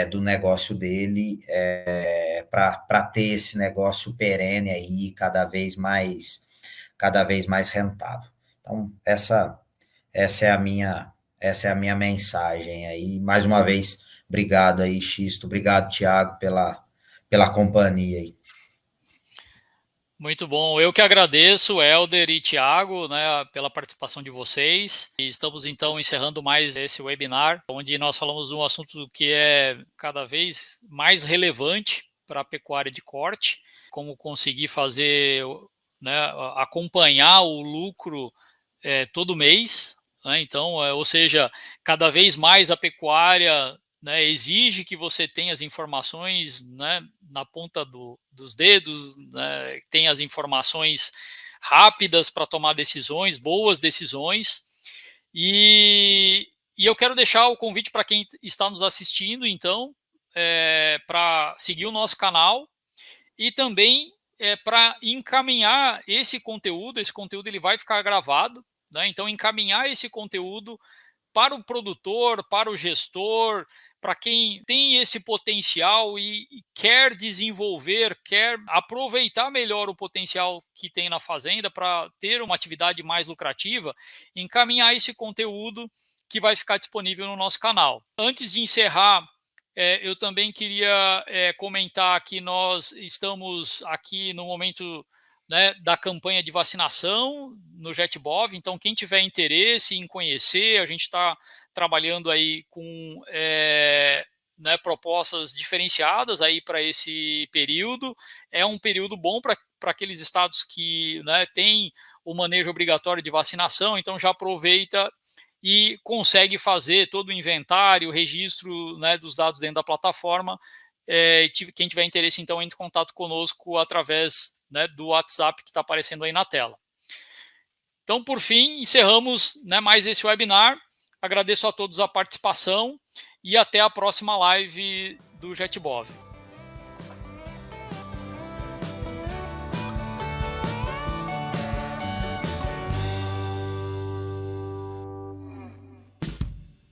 do negócio dele, para ter esse negócio perene aí, cada vez mais rentável. Então, essa é a minha mensagem aí. Mais uma vez, obrigado aí, Xisto. Obrigado, Thiago, pela companhia aí. Muito bom. Eu que agradeço, Helder e Thiago, né, pela participação de vocês. E estamos, então, encerrando mais esse webinar, onde nós falamos de um assunto que é cada vez mais relevante para a pecuária de corte, como conseguir fazer, né, acompanhar o lucro todo mês, né? Então, ou seja, cada vez mais a pecuária, né, exige que você tenha as informações, né, na ponta dos dedos, né, tenha as informações rápidas para tomar decisões, boas decisões. E eu quero deixar o convite para quem está nos assistindo, então, para seguir o nosso canal e também para encaminhar esse conteúdo ele vai ficar gravado, né? Então, encaminhar esse conteúdo para o produtor, para o gestor, para quem tem esse potencial e quer desenvolver, quer aproveitar melhor o potencial que tem na fazenda para ter uma atividade mais lucrativa, encaminhar esse conteúdo que vai ficar disponível no nosso canal. Antes de encerrar, eu também queria comentar que nós estamos aqui no momento, né, da campanha de vacinação no JetBov. Então, quem tiver interesse em conhecer, a gente está trabalhando aí com né, propostas diferenciadas aí para esse período. É um período bom para aqueles estados que, né, têm o manejo obrigatório de vacinação, então já aproveita e consegue fazer todo o inventário, o registro, né, dos dados dentro da plataforma. Quem tiver interesse, então, entre em contato conosco através, né, do WhatsApp que está aparecendo aí na tela. Então, por fim, encerramos, né, mais esse webinar. Agradeço a todos a participação e até a próxima live do JetBov.